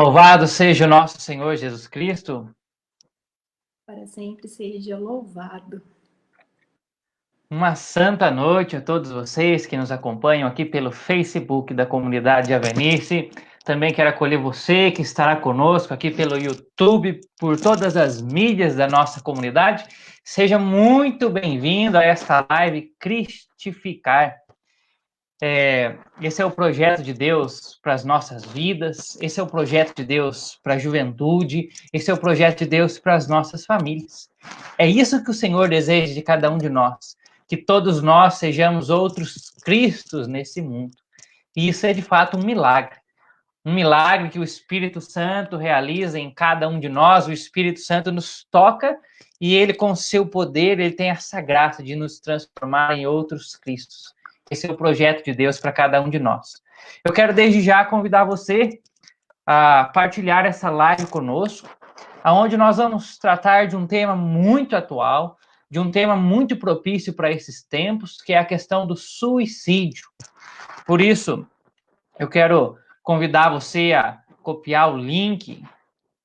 Louvado seja o nosso Senhor Jesus Cristo. Para sempre seja louvado. Uma santa noite a todos vocês que nos acompanham aqui pelo Facebook da Comunidade Avenice. Também quero acolher você que estará conosco aqui pelo YouTube, por todas as mídias da nossa comunidade. Seja muito bem-vindo a esta live Cristificar. Esse é o projeto de Deus para as nossas vidas, esse é o projeto de Deus para a juventude, esse é o projeto de Deus para as nossas famílias. É isso que o Senhor deseja de cada um de nós, que todos nós sejamos outros Cristos nesse mundo. E isso é de fato um milagre que o Espírito Santo realiza em cada um de nós. O Espírito Santo nos toca e ele, com seu poder, ele tem essa graça de nos transformar em outros Cristos. Esse é o projeto de Deus para cada um de nós. Eu quero desde já convidar você a partilhar essa live conosco, onde nós vamos tratar de um tema muito atual, de um tema muito propício para esses tempos, que é a questão do suicídio. Por isso, eu quero convidar você a copiar o link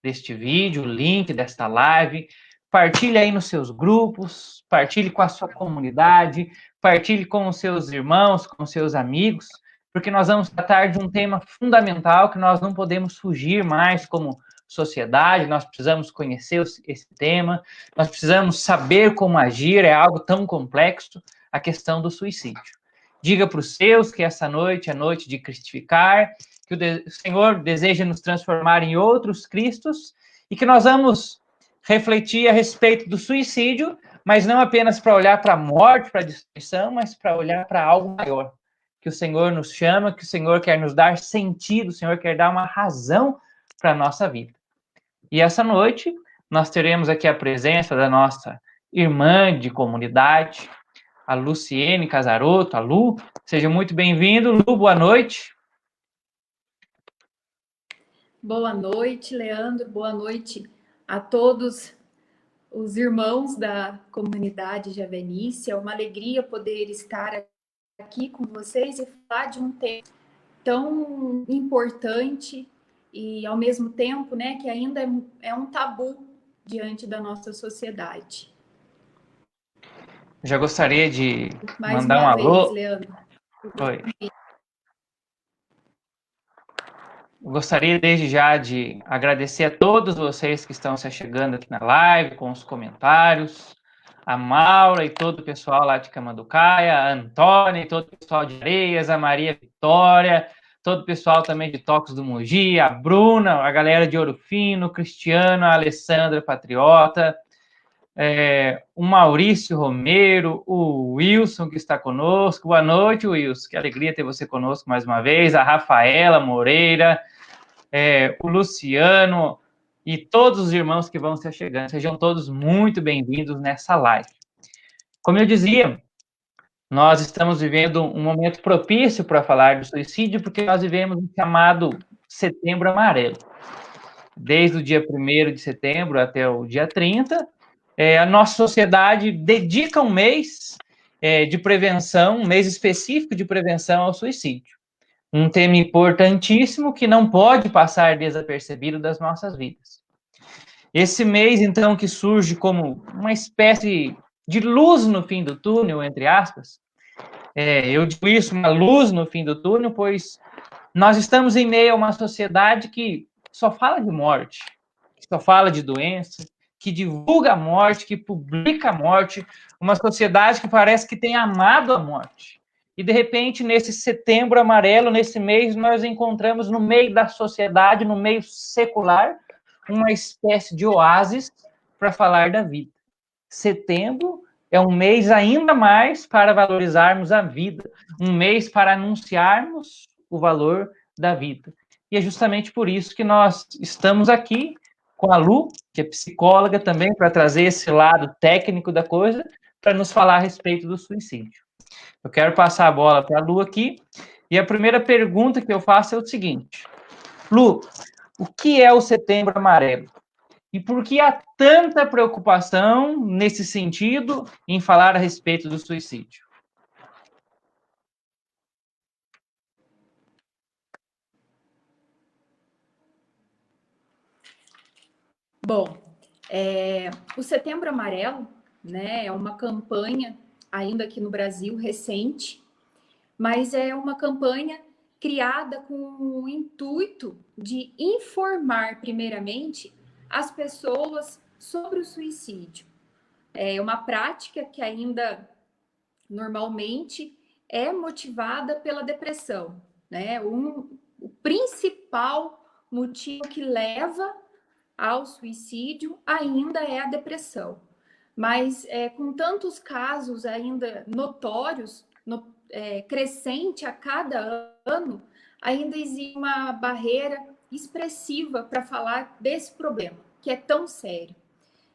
deste vídeo, o link desta live, partilhe aí nos seus grupos, partilhe com a sua comunidade, partilhe com os seus irmãos, com os seus amigos, porque nós vamos tratar de um tema fundamental que nós não podemos fugir mais como sociedade, nós precisamos conhecer esse tema, nós precisamos saber como agir, é algo tão complexo, a questão do suicídio. Diga para os seus que essa noite é noite de cristificar, que o Senhor deseja nos transformar em outros Cristos e que nós vamos refletir a respeito do suicídio, mas não apenas para olhar para a morte, para a destruição, mas para olhar para algo maior, que o Senhor nos chama, que o Senhor quer nos dar sentido, o Senhor quer dar uma razão para a nossa vida. E essa noite nós teremos aqui a presença da nossa irmã de comunidade, a Luciene Casarotto, a Lu. Seja muito bem-vindo, Lu, boa noite. Boa noite, Leandro. Boa noite a todos os irmãos da comunidade de Avenice. É uma alegria poder estar aqui com vocês e falar de um tema tão importante e, ao mesmo tempo, né, que ainda é um tabu diante da nossa sociedade. Já gostaria de Mais mandar um uma vez, alô. Leandro. Oi. Gostaria desde já de agradecer a todos vocês que estão se chegando aqui na live, com os comentários, a Maura e todo o pessoal lá de Camanducaia, a Antônia e todo o pessoal de Areias, a Maria Vitória, todo o pessoal também de Tocos do Mogi, a Bruna, a galera de Ouro Fino, o Cristiano, a Alessandra Patriota, o Maurício Romero, o Wilson que está conosco. Boa noite, Wilson, que alegria ter você conosco mais uma vez, a Rafaela Moreira, o Luciano e todos os irmãos que vão se chegando. Sejam todos muito bem-vindos nessa live. Como eu dizia, nós estamos vivendo um momento propício para falar do suicídio, porque nós vivemos um chamado Setembro Amarelo. Desde o dia 1º de setembro até o dia 30, a nossa sociedade dedica um mês de prevenção, um mês específico de prevenção ao suicídio. Um tema importantíssimo que não pode passar desapercebido das nossas vidas. Esse mês, então, que surge como uma espécie de luz no fim do túnel, entre aspas, eu digo isso, uma luz no fim do túnel, pois nós estamos em meio a uma sociedade que só fala de morte, que só fala de doença, que divulga a morte, que publica a morte, uma sociedade que parece que tem amado a morte. E, de repente, nesse setembro amarelo, nesse mês, nós encontramos no meio da sociedade, no meio secular, uma espécie de oásis para falar da vida. Setembro é um mês ainda mais para valorizarmos a vida, um mês para anunciarmos o valor da vida. E é justamente por isso que nós estamos aqui com a Lu, que é psicóloga também, para trazer esse lado técnico da coisa, para nos falar a respeito do suicídio. Eu quero passar a bola para a Lu aqui, e a primeira pergunta que eu faço é o seguinte: Lu, o que é o Setembro Amarelo? E por que há tanta preocupação nesse sentido em falar a respeito do suicídio? Bom, o Setembro Amarelo, né, é uma campanha, ainda aqui no Brasil, recente, mas é uma campanha criada com o intuito de informar, primeiramente, as pessoas sobre o suicídio. É uma prática que ainda normalmente é motivada pela depressão, né? O principal motivo que leva ao suicídio ainda é a depressão. Mas com tantos casos ainda notórios, crescente a cada ano, ainda existe uma barreira expressiva para falar desse problema, que é tão sério,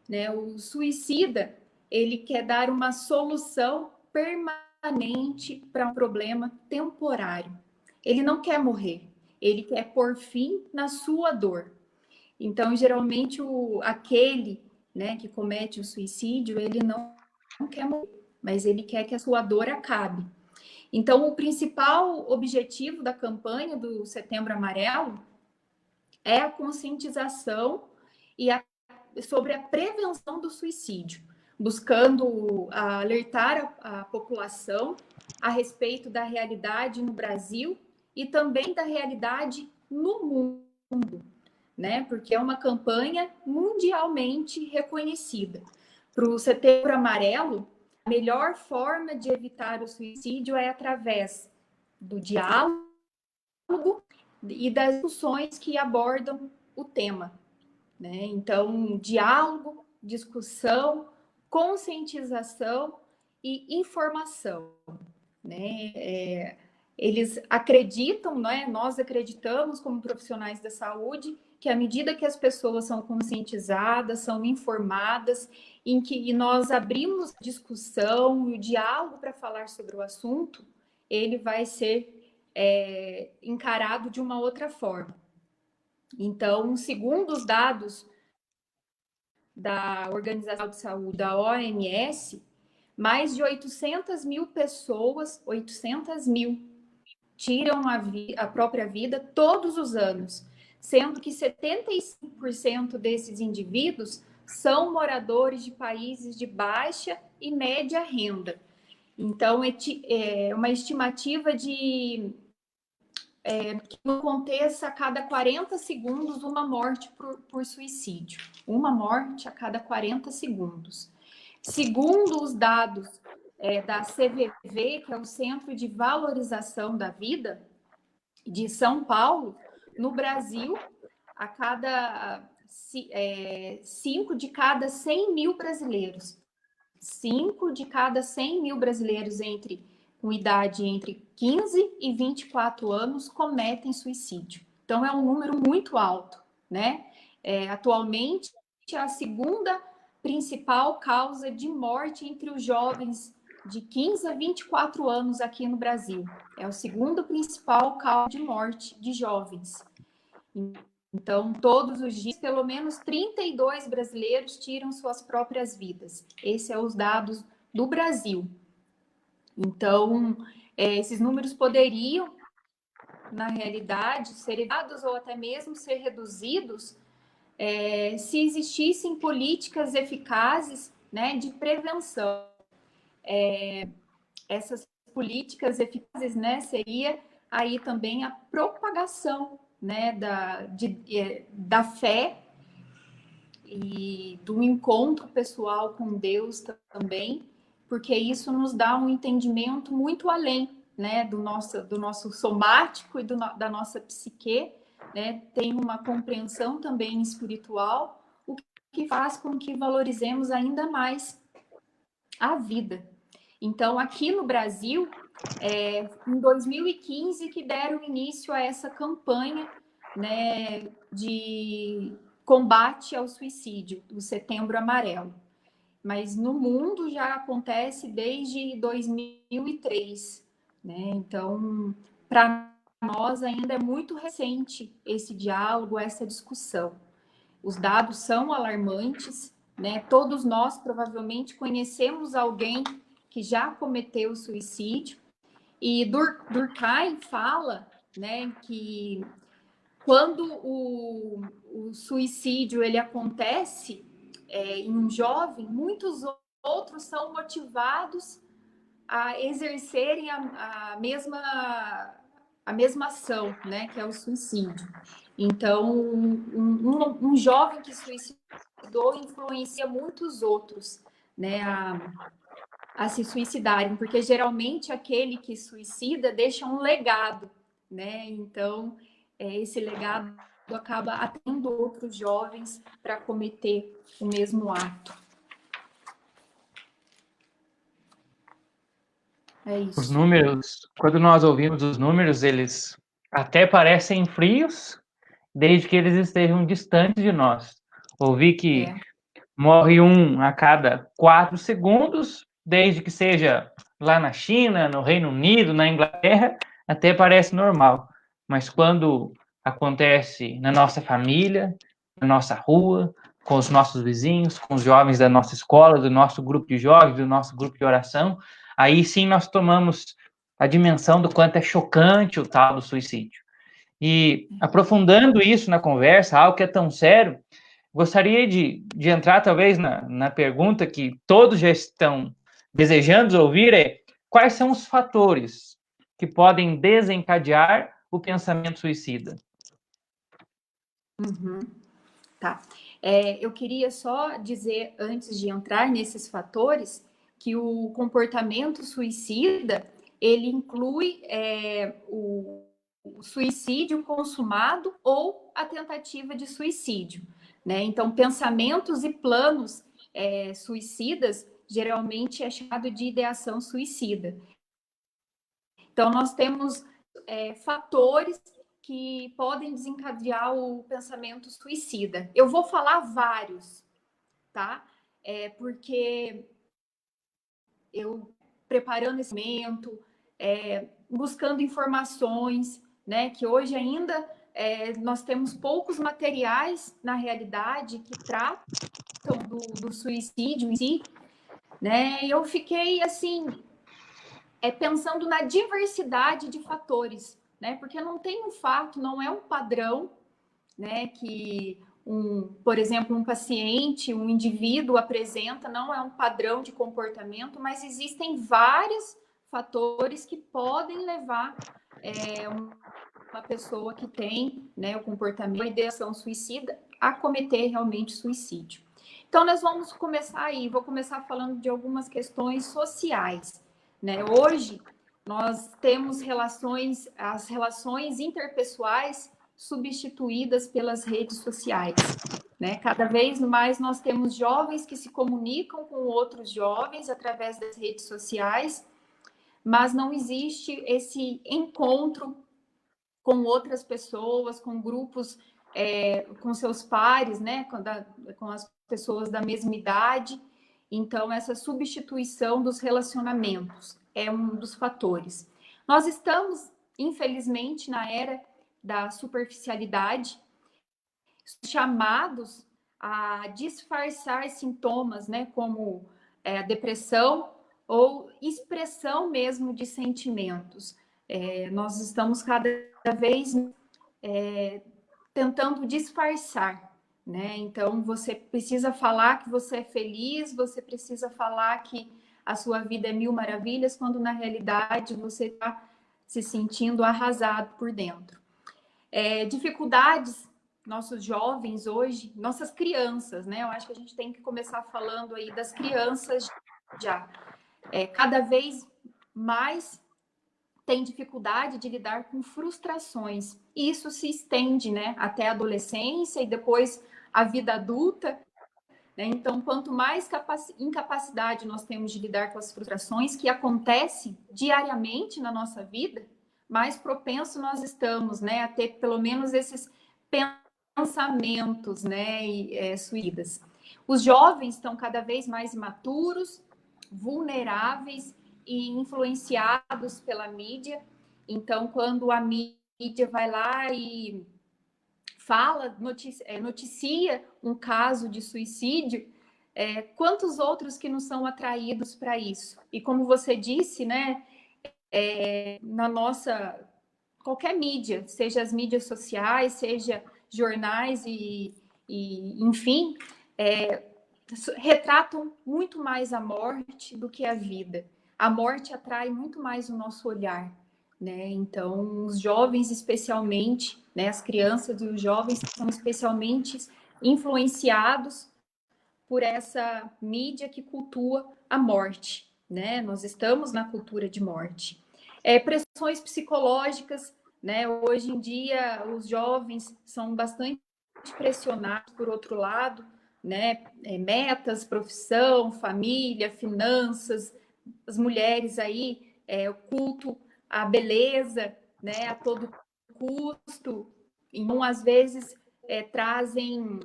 né? O suicida, ele quer dar uma solução permanente para um problema temporário. Ele não quer morrer, ele quer pôr fim na sua dor. Então, geralmente, aquele, né, que comete o suicídio, ele não quer morrer, mas ele quer que a sua dor acabe. Então, o principal objetivo da campanha do Setembro Amarelo é a conscientização sobre a prevenção do suicídio, buscando alertar a população a respeito da realidade no Brasil e também da realidade no mundo, né? Porque é uma campanha mundialmente reconhecida. Para o Setembro Amarelo, a melhor forma de evitar o suicídio é através do diálogo e das discussões que abordam o tema, né? Então, diálogo, discussão, conscientização e informação, né? Eles acreditam, né? Nós acreditamos como profissionais da saúde que à medida que as pessoas são conscientizadas, são informadas, em que nós abrimos discussão e o diálogo para falar sobre o assunto, ele vai ser encarado de uma outra forma. Então, segundo os dados da Organização de Saúde, da OMS, mais de 800 mil pessoas, 800 mil, tiram a própria vida todos os anos, sendo que 75% desses indivíduos são moradores de países de baixa e média renda. Então, é uma estimativa de que aconteça a cada 40 segundos uma morte por suicídio. Uma morte a cada 40 segundos. Segundo os dados da CVV, que é o Centro de Valorização da Vida, de São Paulo, no Brasil, a cada 5 de cada 100 mil brasileiros. 5 de cada 100 mil brasileiros com idade entre 15 e 24 anos cometem suicídio. Então, é um número muito alto, né? Atualmente, é a segunda principal causa de morte entre os jovens de 15 a 24 anos aqui no Brasil. É o segundo principal causa de morte de jovens. Então, todos os dias, pelo menos 32 brasileiros tiram suas próprias vidas. Esses são os dados do Brasil. Então, esses números poderiam, na realidade, ser evitados ou até mesmo ser reduzidos se existissem políticas eficazes, né, de prevenção. Essas políticas eficazes, né, seria aí também a propagação, né, da fé e do encontro pessoal com Deus também, porque isso nos dá um entendimento muito além, né, do nosso somático e da nossa psique, né, tem uma compreensão também espiritual, o que faz com que valorizemos ainda mais a vida. Então, aqui no Brasil, em 2015 que deram início a essa campanha, né, de combate ao suicídio, o Setembro Amarelo. Mas no mundo já acontece desde 2003, né? Então, para nós ainda é muito recente esse diálogo, essa discussão. Os dados são alarmantes, né? Todos nós provavelmente conhecemos alguém que já cometeu suicídio. E Durkheim fala, né, que quando o suicídio ele acontece em um jovem, muitos outros são motivados a exercerem a mesma ação, né, que é o suicídio. Então, um jovem que suicidou influencia muitos outros, né, a se suicidarem, porque geralmente aquele que suicida deixa um legado, né? Então, esse legado acaba atraindo outros jovens para cometer o mesmo ato. É isso. Os números, quando nós ouvimos os números, eles até parecem frios, desde que eles estejam distantes de nós. Ouvi que morre um a cada 4 segundos, desde que seja lá na China, no Reino Unido, na Inglaterra, até parece normal. Mas quando acontece na nossa família, na nossa rua, com os nossos vizinhos, com os jovens da nossa escola, do nosso grupo de jovens, do nosso grupo de oração, aí sim nós tomamos a dimensão do quanto é chocante o tal do suicídio. E aprofundando isso na conversa, algo que é tão sério, gostaria de entrar talvez na pergunta que todos já estão desejando ouvir, quais são os fatores que podem desencadear o pensamento suicida? Tá. Eu queria só dizer, antes de entrar nesses fatores, que o comportamento suicida, ele inclui o suicídio consumado ou a tentativa de suicídio, né? Então, pensamentos e planos suicidas, geralmente é chamado de ideação suicida. Então, nós temos fatores que podem desencadear o pensamento suicida. Eu vou falar vários, tá? Porque eu, preparando esse momento, buscando informações, né? Que hoje ainda nós temos poucos materiais, na realidade, que tratam do suicídio em si, né? E eu fiquei, assim, pensando na diversidade de fatores, né? Porque não tem um fato, não é um padrão, né? Que por exemplo, um paciente, um indivíduo apresenta, não é um padrão de comportamento, mas existem vários fatores que podem levar uma pessoa que tem, né, o comportamento, a ideação suicida, a cometer realmente suicídio. Então, nós vamos começar aí, vou começar falando de algumas questões sociais, né? Hoje, nós temos as relações interpessoais substituídas pelas redes sociais, né? Cada vez mais nós temos jovens que se comunicam com outros jovens através das redes sociais, mas não existe esse encontro com outras pessoas, com grupos, com seus pares, né? Com as pessoas da mesma idade. Então, essa substituição dos relacionamentos é um dos fatores. Nós estamos, infelizmente, na era da superficialidade, chamados a disfarçar sintomas, né, como a depressão ou expressão mesmo de sentimentos. Nós estamos cada vez tentando disfarçar, né? Então, você precisa falar que você é feliz, você precisa falar que a sua vida é mil maravilhas, quando na realidade você está se sentindo arrasado por dentro. Dificuldades, nossos jovens hoje, nossas crianças, né? Eu acho que a gente tem que começar falando aí das crianças já. Cada vez mais tem dificuldade de lidar com frustrações. E isso se estende, né, até a adolescência e depois a vida adulta. Né? Então, quanto mais incapacidade nós temos de lidar com as frustrações que acontecem diariamente na nossa vida, mais propenso nós estamos, né, a ter pelo menos esses pensamentos, né, suicidas. Os jovens estão cada vez mais imaturos, vulneráveis e influenciados pela mídia. Então, quando a mídia vai lá e fala, noticia um caso de suicídio, quantos outros que não são atraídos para isso? E como você disse, né, na nossa qualquer mídia, seja as mídias sociais, seja jornais enfim, retratam muito mais a morte do que a vida. A morte atrai muito mais o nosso olhar, né? Então, os jovens, especialmente, né, as crianças e os jovens são especialmente influenciados por essa mídia que cultua a morte, né? Nós estamos na cultura de morte. Pressões psicológicas, né? Hoje em dia, os jovens são bastante pressionados, por outro lado, né? Metas, profissão, família, finanças, as mulheres aí, o culto à beleza, né? A todo custo. Então, às vezes, trazem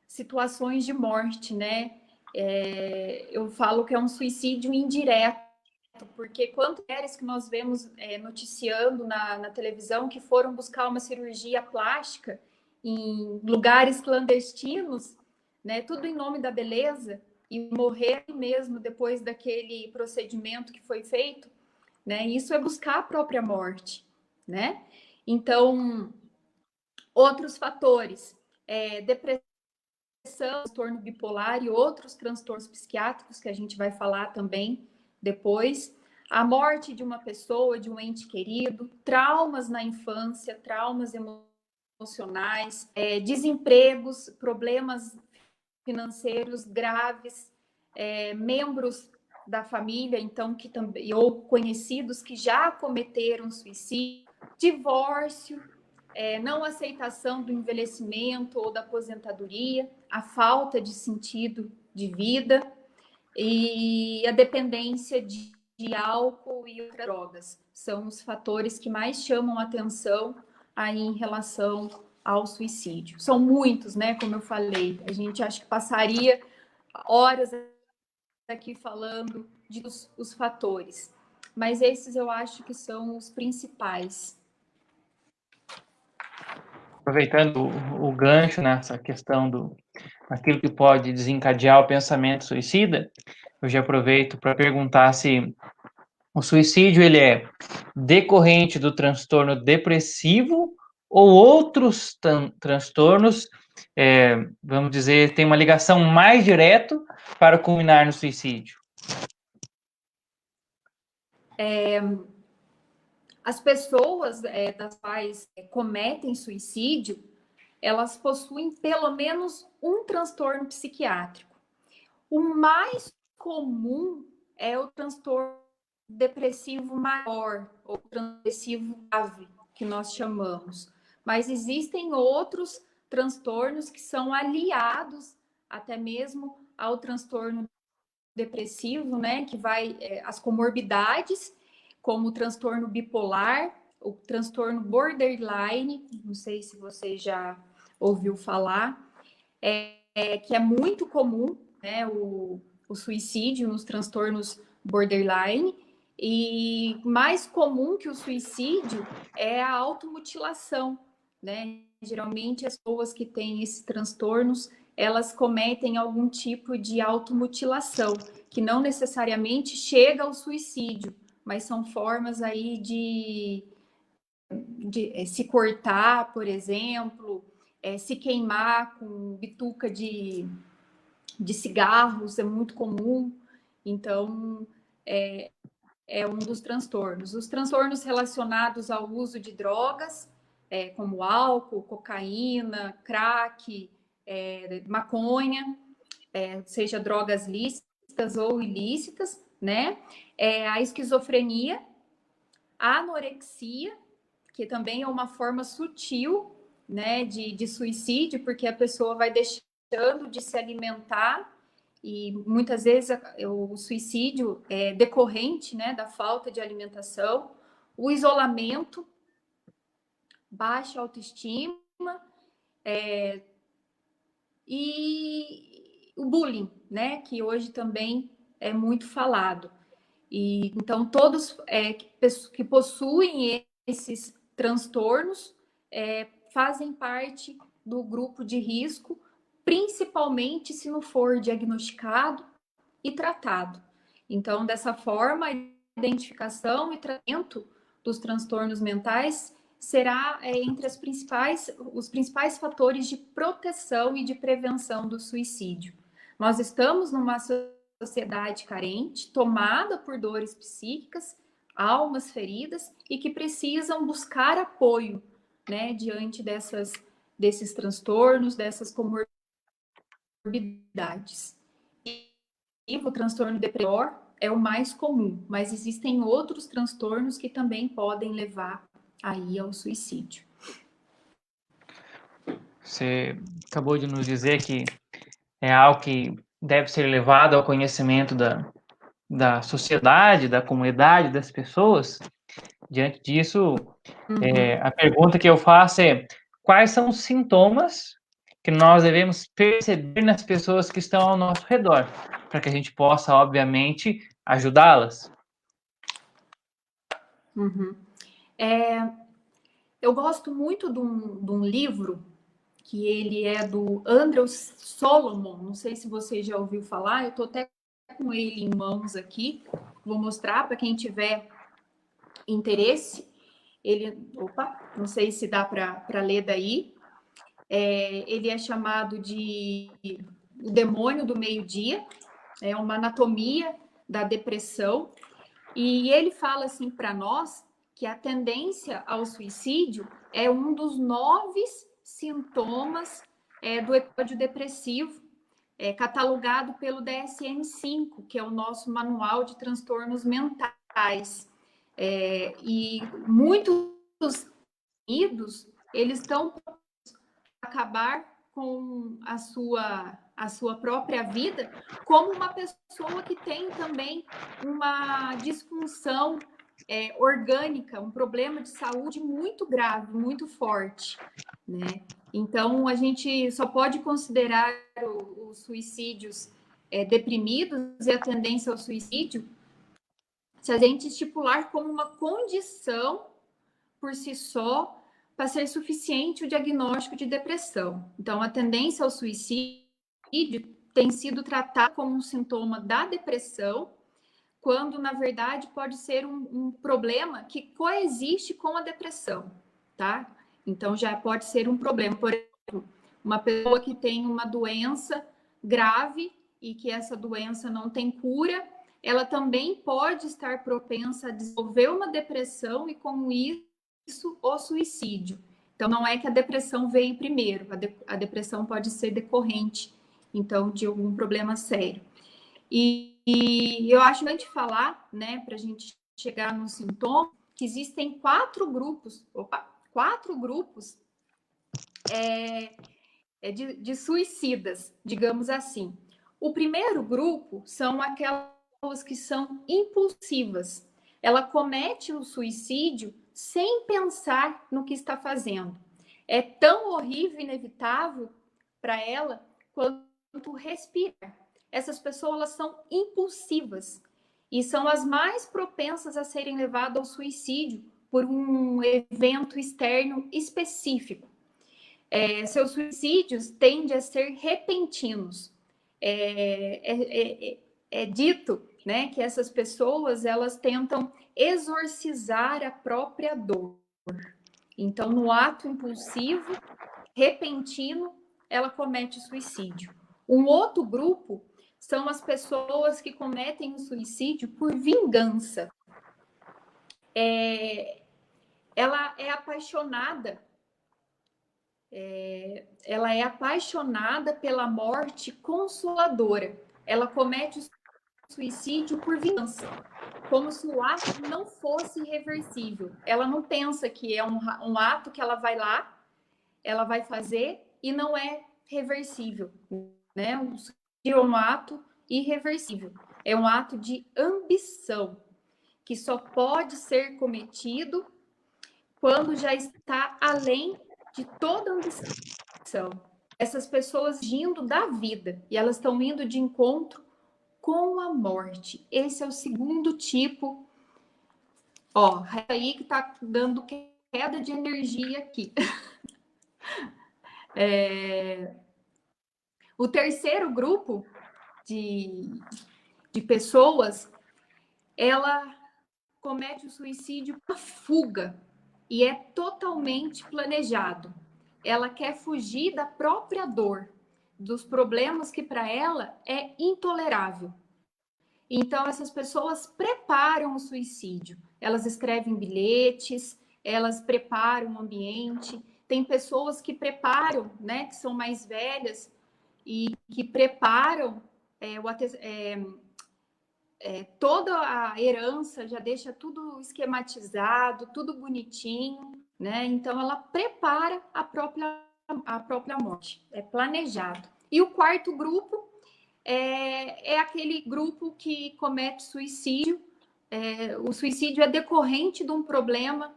situações de morte, né? Eu falo que é um suicídio indireto, porque quantas mulheres que nós vemos noticiando na televisão que foram buscar uma cirurgia plástica em lugares clandestinos, né? Tudo em nome da beleza, e morrer mesmo depois daquele procedimento que foi feito, né? Isso é buscar a própria morte, né? Então, outros fatores, depressão, transtorno bipolar e outros transtornos psiquiátricos que a gente vai falar também depois, a morte de uma pessoa, de um ente querido, traumas na infância, traumas emocionais, desempregos, problemas financeiros graves, membros da família, então, que também, ou conhecidos que já cometeram suicídio, divórcio, não aceitação do envelhecimento ou da aposentadoria, a falta de sentido de vida e a dependência de álcool e outras drogas. São os fatores que mais chamam a atenção aí em relação ao suicídio. São muitos, né? Como eu falei, a gente acha que passaria horas aqui falando os fatores, mas esses eu acho que são os principais. Aproveitando o gancho nessa questão daquilo que pode desencadear o pensamento suicida, eu já aproveito para perguntar se o suicídio ele é decorrente do transtorno depressivo ou outros transtornos, vamos dizer, tem uma ligação mais direta para culminar no suicídio? As pessoas das quais cometem suicídio, elas possuem pelo menos um transtorno psiquiátrico. O mais comum é o transtorno depressivo maior, ou depressivo grave, que nós chamamos. Mas existem outros transtornos que são aliados até mesmo ao transtorno depressivo, né? Que vai as comorbidades, como o transtorno bipolar, o transtorno borderline, não sei se você já ouviu falar, que é muito comum, né? O suicídio nos transtornos borderline, e mais comum que o suicídio é a automutilação, né? Geralmente as pessoas que têm esses transtornos, elas cometem algum tipo de automutilação, que não necessariamente chega ao suicídio, mas são formas aí de se cortar, por exemplo, se queimar com bituca de cigarros, é muito comum. Então, é um dos transtornos. Os transtornos relacionados ao uso de drogas, como álcool, cocaína, crack, maconha, seja drogas lícitas ou ilícitas, né? A esquizofrenia, a anorexia, que também é uma forma sutil, né, de suicídio, porque a pessoa vai deixando de se alimentar e muitas vezes o suicídio é decorrente, né, da falta de alimentação, o isolamento, baixa autoestima, e o bullying, né, que hoje também é muito falado. E então todos que possuem esses transtornos fazem parte do grupo de risco, principalmente se não for diagnosticado e tratado. Então, dessa forma, a identificação e tratamento dos transtornos mentais será entre os principais fatores de proteção e de prevenção do suicídio. Nós estamos numa sociedade carente, tomada por dores psíquicas, almas feridas e que precisam buscar apoio, né, diante desses transtornos, dessas comorbidades. E o transtorno depressor é o mais comum, mas existem outros transtornos que também podem levar aí ao suicídio. Você acabou de nos dizer que é algo que deve ser levado ao conhecimento da sociedade, da comunidade, das pessoas. Diante disso, a pergunta que eu faço é: quais são os sintomas que nós devemos perceber nas pessoas que estão ao nosso redor, para que a gente possa, obviamente, ajudá-las? Eu gosto muito de um livro que ele é do Andrew Solomon, não sei se você já ouviu falar, eu estou até com ele em mãos aqui, vou mostrar para quem tiver interesse. Não sei se dá para ler daí. Ele é chamado de O Demônio do Meio-Dia, é uma anatomia da depressão, e ele fala assim para nós que a tendência ao suicídio é um dos 9 sintomas do episódio depressivo, catalogado pelo DSM-5, que é o nosso manual de transtornos mentais. E muitos indivíduos, eles estão acabar com a sua própria vida, como uma pessoa que tem também uma disfunção orgânica, um problema de saúde muito grave, muito forte, né? Então, a gente só pode considerar os suicídios deprimidos e a tendência ao suicídio se a gente estipular como uma condição por si só para ser suficiente o diagnóstico de depressão. Então, a tendência ao suicídio tem sido tratada como um sintoma da depressão, quando, na verdade, pode ser um problema que coexiste com a depressão, tá? Então, já pode ser um problema. Por exemplo, uma pessoa que tem uma doença grave e que essa doença não tem cura, ela também pode estar propensa a desenvolver uma depressão e, com isso, o suicídio. Então, não é que a depressão veio primeiro, a depressão pode ser decorrente, então, de algum problema sério. E eu acho importante falar, né, para a gente chegar no sintoma, que existem 4 grupos de suicidas, digamos assim. O primeiro grupo são aquelas pessoas que são impulsivas. Ela comete o suicídio sem pensar no que está fazendo. É tão horrível e inevitável para ela quanto respirar. Essas pessoas elas são impulsivas e são as mais propensas a serem levadas ao suicídio por um evento externo específico. Seus suicídios tendem a ser repentinos. É dito, né, que essas pessoas elas tentam exorcizar a própria dor. Então, no ato impulsivo, repentino, ela comete suicídio. Um outro grupo são as pessoas que cometem o suicídio por vingança. Ela é apaixonada pela morte consoladora. Ela comete o suicídio por vingança, como se o ato não fosse reversível. Ela não pensa que é um ato que ela vai lá, ela vai fazer e não é reversível, né? O suicídio é um ato irreversível, é um ato de ambição que só pode ser cometido quando já está além de toda ambição. Essas pessoas indo da vida e elas estão indo de encontro com a morte. Esse é o segundo tipo. Ó, aí que tá dando queda de energia aqui. O terceiro grupo de pessoas, ela comete o suicídio por fuga e é totalmente planejado. Ela quer fugir da própria dor, dos problemas que para ela é intolerável. Então, essas pessoas preparam o suicídio. Elas escrevem bilhetes, elas preparam o ambiente. Tem pessoas que preparam, né, que são mais velhas e que preparam toda a herança, já deixa tudo esquematizado, tudo bonitinho, né? Então, ela prepara a própria morte. É planejado. E o quarto grupo é aquele grupo que comete suicídio. O suicídio é decorrente de um problema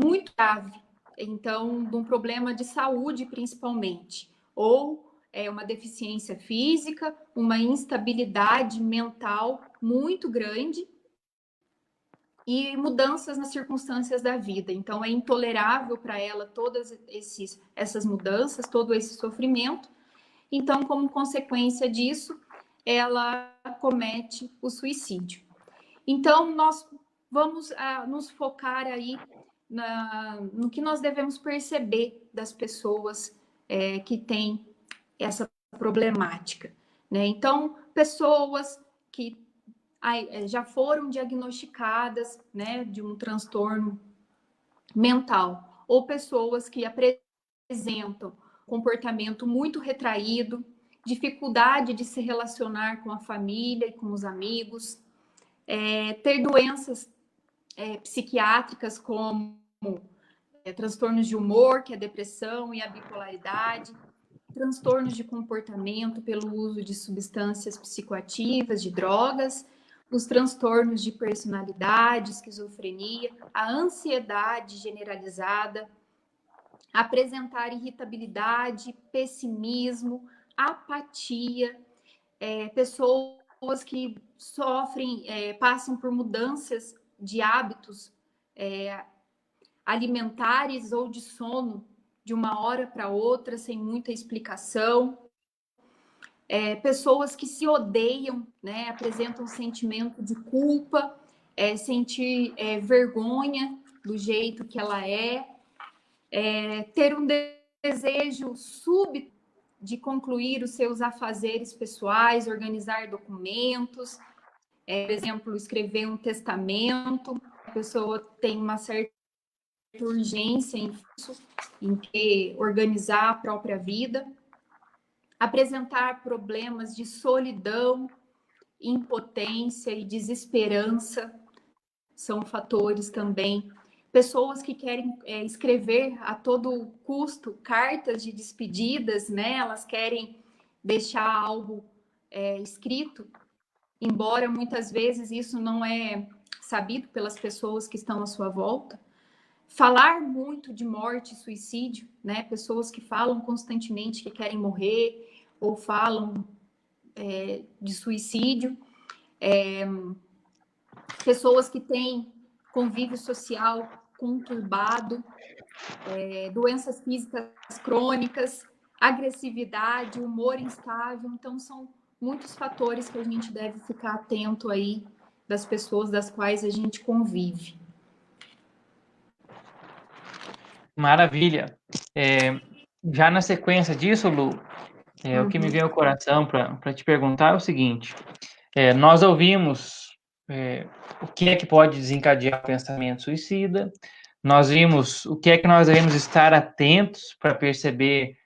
muito grave, então, de um problema de saúde, principalmente, ou uma deficiência física, uma instabilidade mental muito grande e mudanças nas circunstâncias da vida. Então, é intolerável para ela todas essas mudanças, todo esse sofrimento. Então, como consequência disso, ela comete o suicídio. Então, nós vamos nos focar aí no que nós devemos perceber das pessoas que têm essa problemática, né? Então, pessoas que já foram diagnosticadas, né, de um transtorno mental, ou pessoas que apresentam comportamento muito retraído, dificuldade de se relacionar com a família e com os amigos, ter doenças psiquiátricas como transtornos de humor, que é a depressão e a bipolaridade, transtornos de comportamento pelo uso de substâncias psicoativas, de drogas, os transtornos de personalidade, esquizofrenia, a ansiedade generalizada, apresentar irritabilidade, pessimismo, apatia, pessoas que sofrem, passam por mudanças de hábitos alimentares ou de sono de uma hora para outra, sem muita explicação. Pessoas que se odeiam, né, apresentam sentimento de culpa, sentir vergonha do jeito que ela ter um desejo súbito de concluir os seus afazeres pessoais, organizar documentos, por exemplo, escrever um testamento. A pessoa tem uma certa urgência em organizar a própria vida, apresentar problemas de solidão, impotência e desesperança são fatores também. Pessoas que querem escrever a todo custo cartas de despedidas, né? Elas querem deixar algo escrito, embora muitas vezes isso não é sabido pelas pessoas que estão à sua volta. Falar muito de morte e suicídio, né? Pessoas que falam constantemente que querem morrer ou falam de suicídio. Pessoas que têm convívio social conturbado, doenças físicas crônicas, agressividade, humor instável. Então, são muitos fatores que a gente deve ficar atento aí das pessoas das quais a gente convive. Maravilha. Já na sequência disso, Lu, o que me veio ao coração para te perguntar é o seguinte: nós ouvimos o que é que pode desencadear o pensamento suicida, nós vimos o que é que nós devemos estar atentos para perceber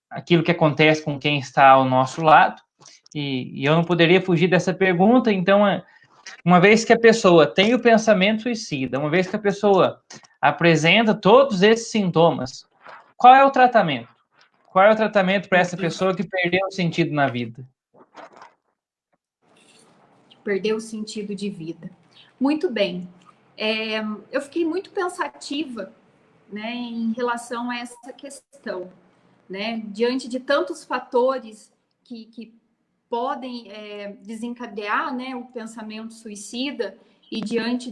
aquilo que acontece com quem está ao nosso lado, e eu não poderia fugir dessa pergunta. Então, uma vez que a pessoa tem o pensamento suicida, uma vez que a pessoa apresenta todos esses sintomas, qual é o tratamento? Qual é o tratamento para essa pessoa que perdeu o sentido na vida? Perdeu o sentido de vida. Muito bem. Eu fiquei muito pensativa, né, em relação a essa questão, né? Diante de tantos fatores que podem desencadear, né, o pensamento suicida, e diante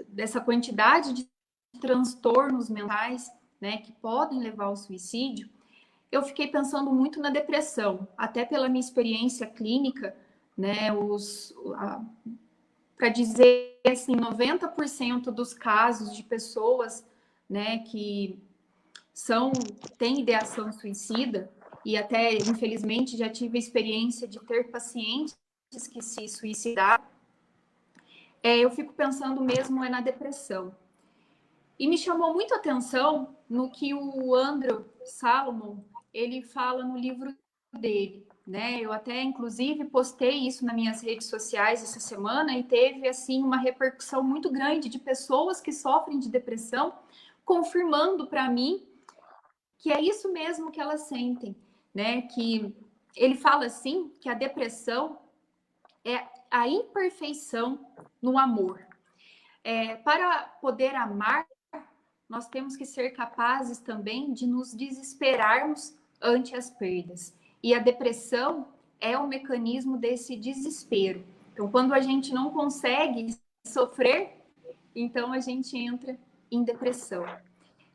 dessa quantidade de transtornos mentais, né, que podem levar ao suicídio, eu fiquei pensando muito na depressão, até pela minha experiência clínica, né, para dizer assim, 90% dos casos de pessoas, né, que têm ideação suicida, e até, infelizmente, já tive a experiência de ter pacientes que se suicidaram, eu fico pensando mesmo na depressão. E me chamou muito a atenção no que o Andrew Salomon, ele fala no livro dele, né? Eu até, inclusive, postei isso nas minhas redes sociais essa semana e teve, assim, uma repercussão muito grande de pessoas que sofrem de depressão, confirmando para mim que é isso mesmo que elas sentem, né? Que ele fala, assim, que a depressão é a imperfeição no amor. Para poder amar, nós temos que ser capazes também de nos desesperarmos ante as perdas. E a depressão é um mecanismo desse desespero. Então, quando a gente não consegue sofrer, então a gente entra em depressão.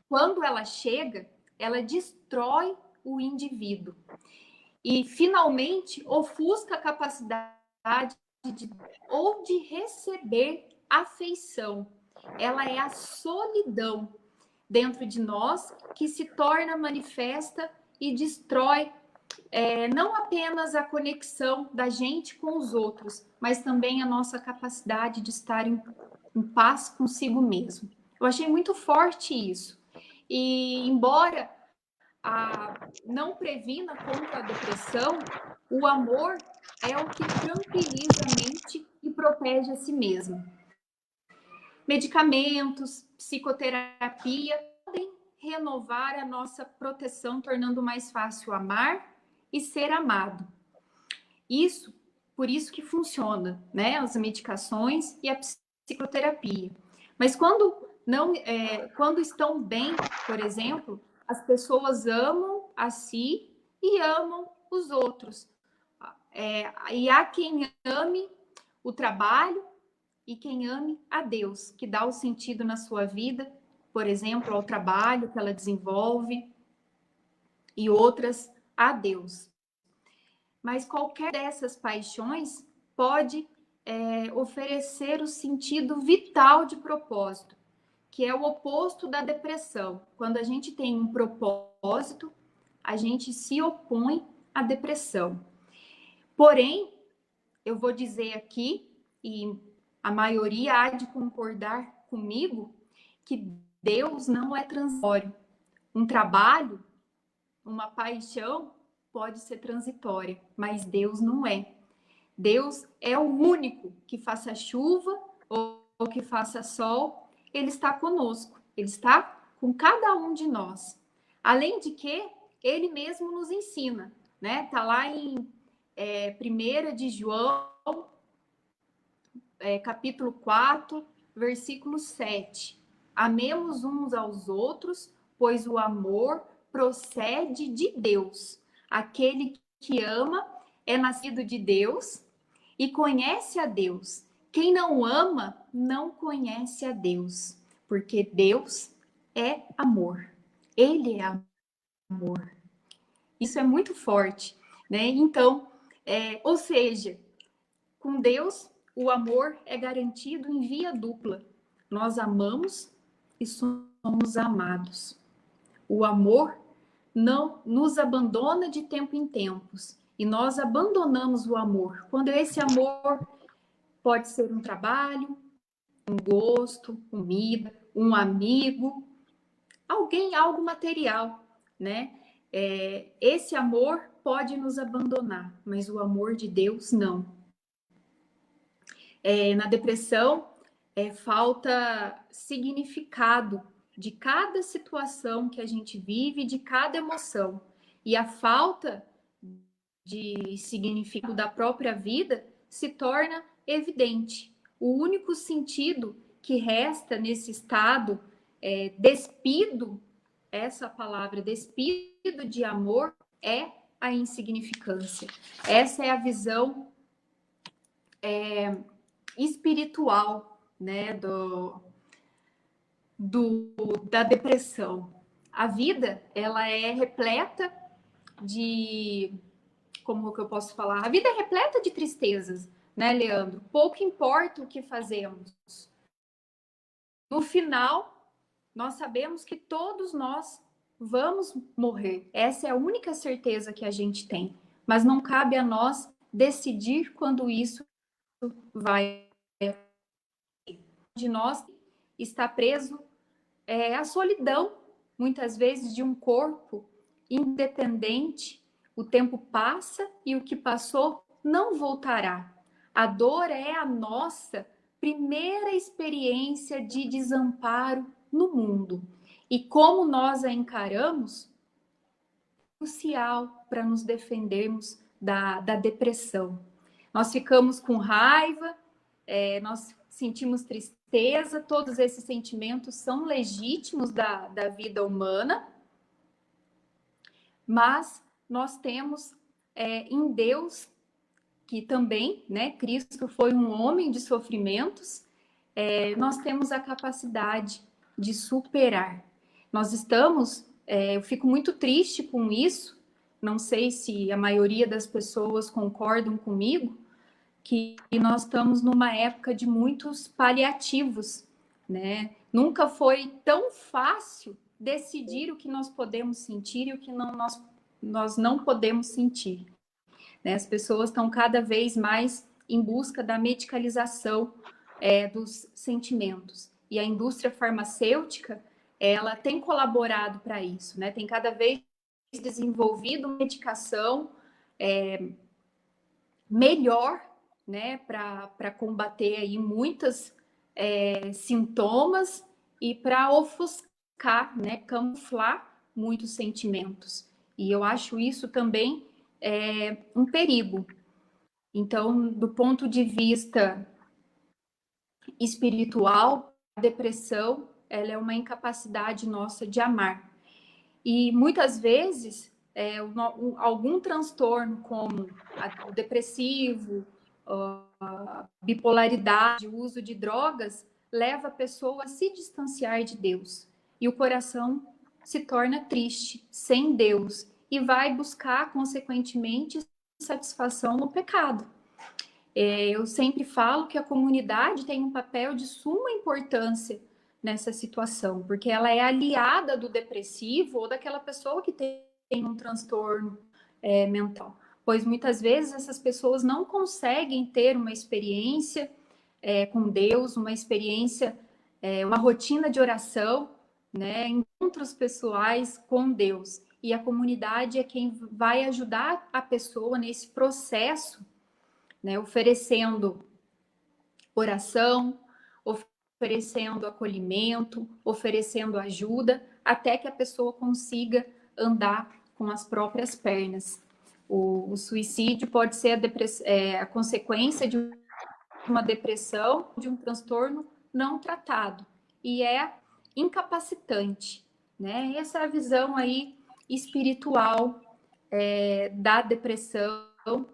Quando ela chega, ela destrói o indivíduo e finalmente ofusca a capacidade de receber afeição. Ela é a solidão dentro de nós que se torna manifesta e destrói não apenas a conexão da gente com os outros, mas também a nossa capacidade de estar em paz consigo mesmo. Eu achei muito forte isso. E embora não previna contra a depressão, o amor é o que tranquiliza a mente e protege a si mesmo. Medicamentos, psicoterapia podem renovar a nossa proteção, tornando mais fácil amar e ser amado. Por isso que funciona, né? As medicações e a psicoterapia. Mas quando estão bem, por exemplo, as pessoas amam a si e amam os outros. E há quem ame o trabalho e quem ame a Deus, que dá o sentido na sua vida, por exemplo, ao trabalho que ela desenvolve, e outras a Deus. Mas qualquer dessas paixões pode oferecer o sentido vital de propósito, que é o oposto da depressão. Quando a gente tem um propósito, a gente se opõe à depressão. Porém, eu vou dizer aqui, e a maioria há de concordar comigo, que Deus não é transitório. Um trabalho, uma paixão pode ser transitória, mas Deus não é. Deus é o único que faça chuva ou que faça sol, Ele está conosco, Ele está com cada um de nós. Além de que, Ele mesmo nos ensina, né? Está lá em 1 de João, capítulo 4, versículo 7. Amemos uns aos outros, pois o amor procede de Deus. Aquele que ama é nascido de Deus e conhece a Deus. Quem não ama não conhece a Deus, porque Deus é amor. Ele é amor. Isso é muito forte, né? Então, ou seja, com Deus, o amor é garantido em via dupla. Nós amamos e somos amados. O amor não nos abandona de tempo em tempos. E nós abandonamos o amor. Quando esse amor pode ser um trabalho, um gosto, comida, um amigo, algo material, né? Esse amor pode nos abandonar, mas o amor de Deus não. Na depressão, falta significado de cada situação que a gente vive, de cada emoção. E a falta de significado da própria vida se torna evidente. O único sentido que resta nesse estado despido, essa palavra despido de amor, é a insignificância. Essa é a visão espiritual, né, da depressão. A vida, ela é repleta de... Como que eu posso falar? A vida é repleta de tristezas, né, Leandro? Pouco importa o que fazemos. No final, nós sabemos que todos nós vamos morrer. Essa é a única certeza que a gente tem. Mas não cabe a nós decidir quando isso vai. De nós está preso a solidão, muitas vezes, de um corpo independente. O tempo passa e o que passou não voltará. A dor é a nossa primeira experiência de desamparo no mundo. E como nós a encaramos, é crucial para nos defendermos da depressão. Nós ficamos com raiva, nós sentimos tristeza, todos esses sentimentos são legítimos da vida humana, mas nós temos em Deus, que também, né, Cristo foi um homem de sofrimentos, nós temos a capacidade de superar. Nós estamos, eu fico muito triste com isso, não sei se a maioria das pessoas concordam comigo, que nós estamos numa época de muitos paliativos, né? Nunca foi tão fácil decidir o que nós podemos sentir e o que nós não podemos sentir. Né? As pessoas estão cada vez mais em busca da medicalização dos sentimentos. E a indústria farmacêutica, ela tem colaborado para isso, né? Tem cada vez desenvolvido medicação melhor, né, para combater aí muitos sintomas e para ofuscar, né, camuflar muitos sentimentos. E eu acho isso também um perigo. Então, do ponto de vista espiritual, a depressão, ela é uma incapacidade nossa de amar. E muitas vezes, algum transtorno como o depressivo, a bipolaridade, o uso de drogas, leva a pessoa a se distanciar de Deus. E o coração se torna triste, sem Deus, e vai buscar, consequentemente, satisfação no pecado. Eu sempre falo que a comunidade tem um papel de suma importância nessa situação, porque ela é aliada do depressivo ou daquela pessoa que tem um transtorno mental. Pois muitas vezes essas pessoas não conseguem ter uma experiência com Deus, uma experiência, uma rotina de oração, né, encontros pessoais com Deus. E a comunidade é quem vai ajudar a pessoa nesse processo, né, oferecendo oração, oferecendo acolhimento, oferecendo ajuda, até que a pessoa consiga andar com as próprias pernas. O suicídio pode ser a consequência de uma depressão, de um transtorno não tratado, e é incapacitante, né? Essa é a visão aí espiritual da depressão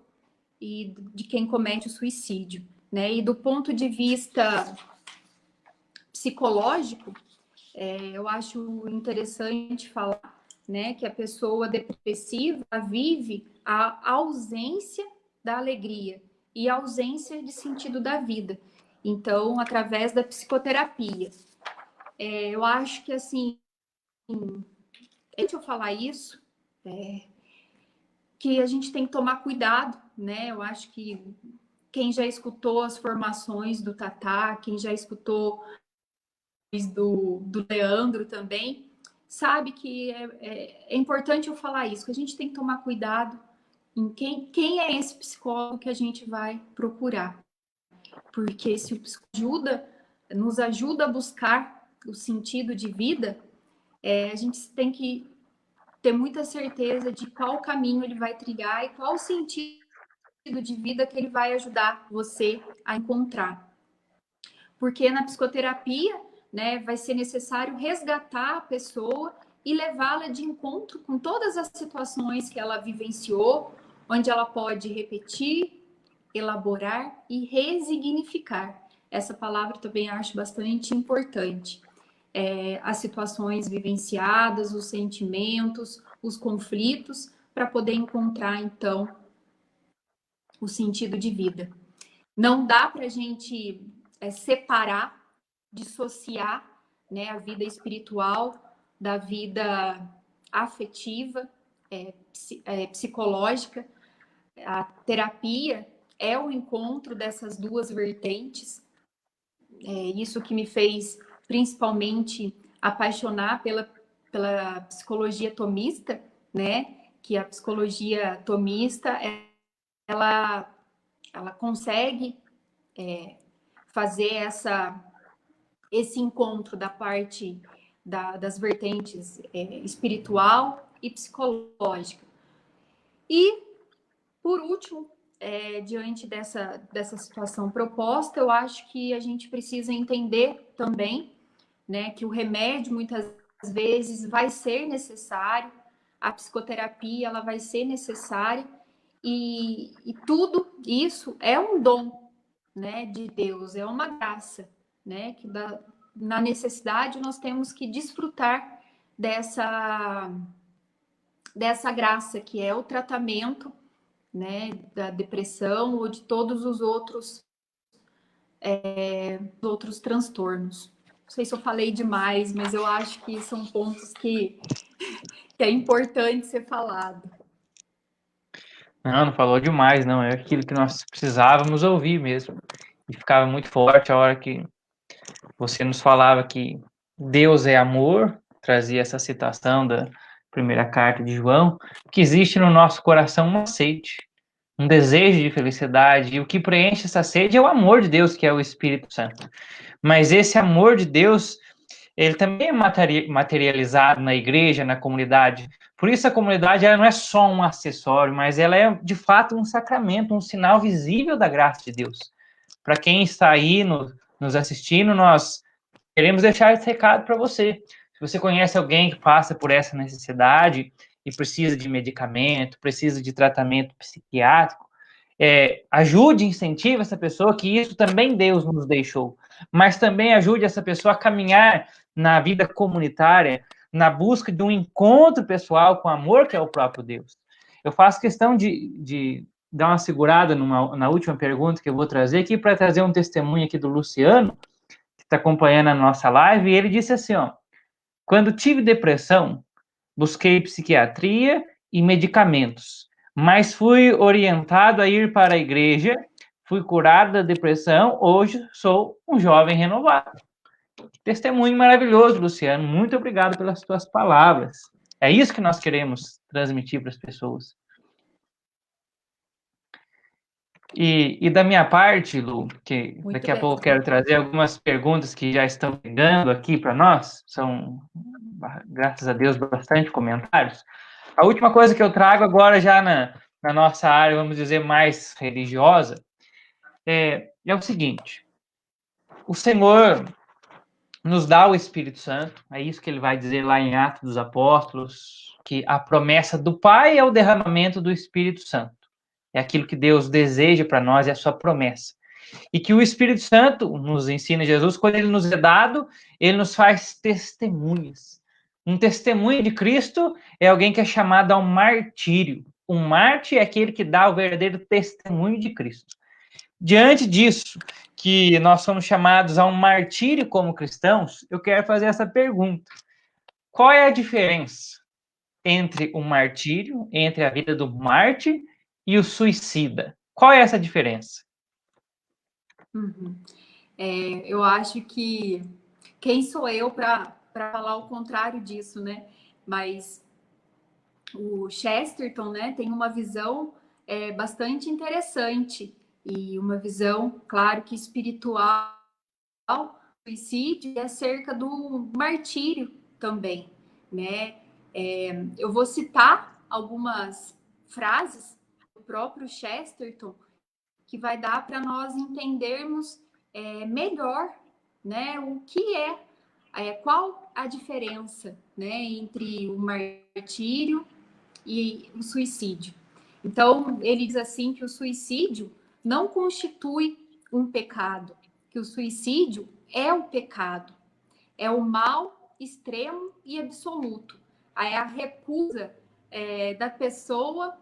e de quem comete o suicídio, né? E do ponto de vista psicológico, eu acho interessante falar, né, que a pessoa depressiva vive a ausência da alegria e a ausência de sentido da vida. Então, através da psicoterapia. Eu acho que, assim, deixa eu falar isso, que a gente tem que tomar cuidado, né? Eu acho que quem já escutou as formações do Tatá, quem já escutou do Leandro também, sabe que é importante eu falar isso, que a gente tem que tomar cuidado em quem é esse psicólogo que a gente vai procurar. Porque se o psicólogo nos ajuda a buscar o sentido de vida, a gente tem que ter muita certeza de qual caminho ele vai trilhar e qual o sentido de vida que ele vai ajudar você a encontrar. Porque na psicoterapia, né, vai ser necessário resgatar a pessoa e levá-la de encontro com todas as situações que ela vivenciou, onde ela pode repetir, elaborar e resignificar. Essa palavra também acho bastante importante. As situações vivenciadas, os sentimentos, os conflitos, para poder encontrar, então, o sentido de vida. Não dá para a gente separar, dissociar, né, a vida espiritual da vida afetiva, psicológica. A terapia é o encontro dessas duas vertentes. É isso que me fez principalmente apaixonar pela psicologia tomista, né? Que a psicologia tomista, ela consegue fazer esse encontro da parte das vertentes espiritual e psicológica. E, por último, diante dessa situação proposta, eu acho que a gente precisa entender também, né, que o remédio muitas vezes vai ser necessário, a psicoterapia ela vai ser necessária, e tudo isso é um dom, né, de Deus, é uma graça, né, que na necessidade nós temos que desfrutar dessa graça que é o tratamento, né, da depressão ou de todos os outros transtornos. Não sei se eu falei demais, mas eu acho que são pontos que é importante ser falado. Não falou demais, não. É aquilo que nós precisávamos ouvir mesmo. E ficava muito forte a hora que você nos falava que Deus é amor, trazia essa citação da primeira carta de João, que existe no nosso coração uma sede, um desejo de felicidade, e o que preenche essa sede é o amor de Deus, que é o Espírito Santo. Mas esse amor de Deus, ele também é materializado na igreja, na comunidade. Por isso a comunidade ela não é só um acessório, mas ela é de fato um sacramento, um sinal visível da graça de Deus. Para quem está aí nos assistindo, nós queremos deixar esse recado para você. Se você conhece alguém que passa por essa necessidade e precisa de medicamento, precisa de tratamento psiquiátrico, ajude, incentive essa pessoa, que isso também Deus nos deixou. Mas também ajude essa pessoa a caminhar na vida comunitária, na busca de um encontro pessoal com o amor que é o próprio Deus. Eu faço questão de dar uma segurada na última pergunta que eu vou trazer aqui, para trazer um testemunho aqui do Luciano, que está acompanhando a nossa live, e ele disse assim, ó: quando tive depressão, busquei psiquiatria e medicamentos, mas fui orientado a ir para a igreja, fui curado da depressão, hoje sou um jovem renovado. Testemunho maravilhoso, Luciano. Muito obrigado pelas tuas palavras. É isso que nós queremos transmitir para as pessoas. E da minha parte, Lu, que muito daqui a pouco eu quero trazer algumas perguntas que já estão chegando aqui para nós, são, graças a Deus, bastante comentários. A última coisa que eu trago agora, já na nossa área, vamos dizer, mais religiosa, é o seguinte: o Senhor nos dá o Espírito Santo, é isso que ele vai dizer lá em Atos dos Apóstolos, que a promessa do Pai é o derramamento do Espírito Santo. É aquilo que Deus deseja para nós, é a sua promessa. E que o Espírito Santo, nos ensina Jesus, quando ele nos é dado, ele nos faz testemunhas. Um testemunho de Cristo é alguém que é chamado a um martírio. Um mártir é aquele que dá o verdadeiro testemunho de Cristo. Diante disso, que nós somos chamados a um martírio como cristãos, eu quero fazer essa pergunta: qual é a diferença entre o martírio, entre a vida do mártir e o suicida? Qual é essa diferença? Uhum. Eu acho que quem sou eu para falar o contrário disso, né? Mas o Chesterton, né, tem uma visão bastante interessante e uma visão, claro que espiritual, do suicídio, é acerca do martírio também, né? Eu vou citar algumas frases do próprio Chesterton que vai dar para nós entendermos melhor, né, o que qual a diferença, né, entre o martírio e o suicídio. Então, ele diz assim que o suicídio não constitui um pecado, que o suicídio é o pecado, é o mal extremo e absoluto, é a recusa da pessoa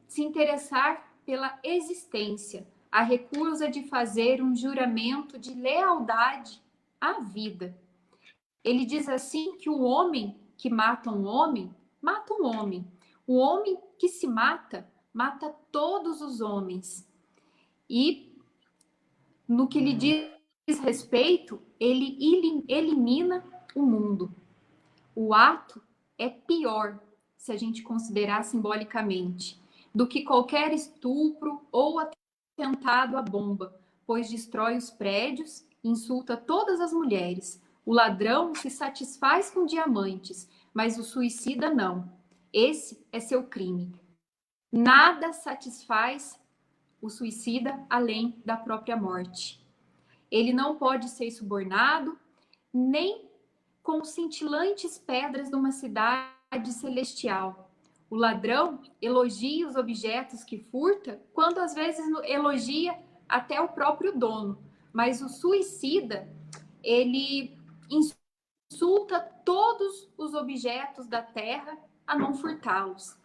se interessar pela existência, a recusa de fazer um juramento de lealdade à vida. Ele diz assim que o homem que mata um homem, mata um homem. O homem que se mata, mata todos os homens. E no que lhe diz respeito, ele elimina o mundo. O ato é pior, se a gente considerar simbolicamente, do que qualquer estupro ou atentado à bomba, pois destrói os prédios, insulta todas as mulheres. O ladrão se satisfaz com diamantes, mas o suicida não. Esse é seu crime. Nada satisfaz o suicida além da própria morte. Ele não pode ser subornado, nem com cintilantes pedras de uma cidade celestial. O ladrão elogia os objetos que furta, quando às vezes elogia até o próprio dono. Mas o suicida, ele insulta todos os objetos da terra a não furtá-los.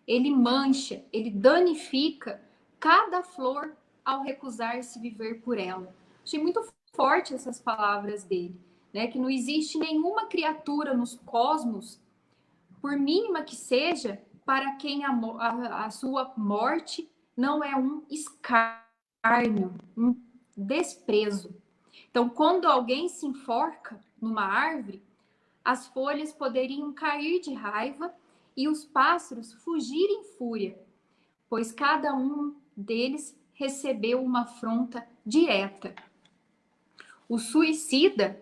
Ele mancha, ele danifica cada flor ao recusar-se viver por ela. Achei muito forte essas palavras dele, né? Que não existe nenhuma criatura nos cosmos, por mínima que seja, para quem a sua morte não é um escárnio, um desprezo. Então, quando alguém se enforca numa árvore, as folhas poderiam cair de raiva e os pássaros fugir em fúria, pois cada um deles recebeu uma afronta direta. O suicida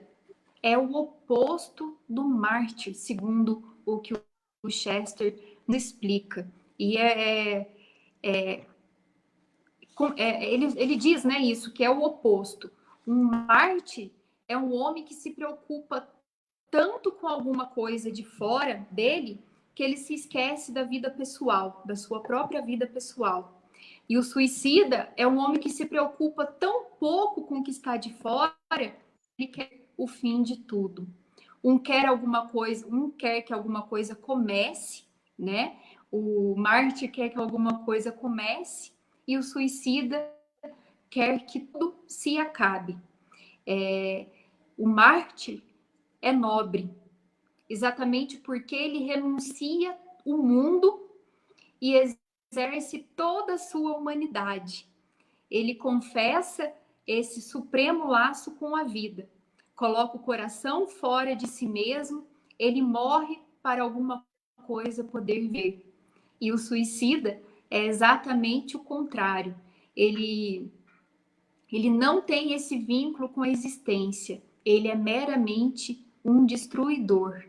é o oposto do mártir, segundo o que o Chester nos explica. E ele diz, né, isso, que é o oposto. Um mártir é um homem que se preocupa tanto com alguma coisa de fora dele que ele se esquece da vida pessoal, da sua própria vida pessoal. E o suicida é um homem que se preocupa tão pouco com o que está de fora, ele quer o fim de tudo. Um quer que alguma coisa comece, né? O mártir quer que alguma coisa comece e o suicida quer que tudo se acabe. O mártir é nobre, exatamente porque ele renuncia o mundo e exerce toda a sua humanidade. Ele confessa esse supremo laço com a vida, coloca o coração fora de si mesmo, ele morre para alguma coisa poder ver. E o suicida é exatamente o contrário. Ele não tem esse vínculo com a existência, ele é meramente um destruidor.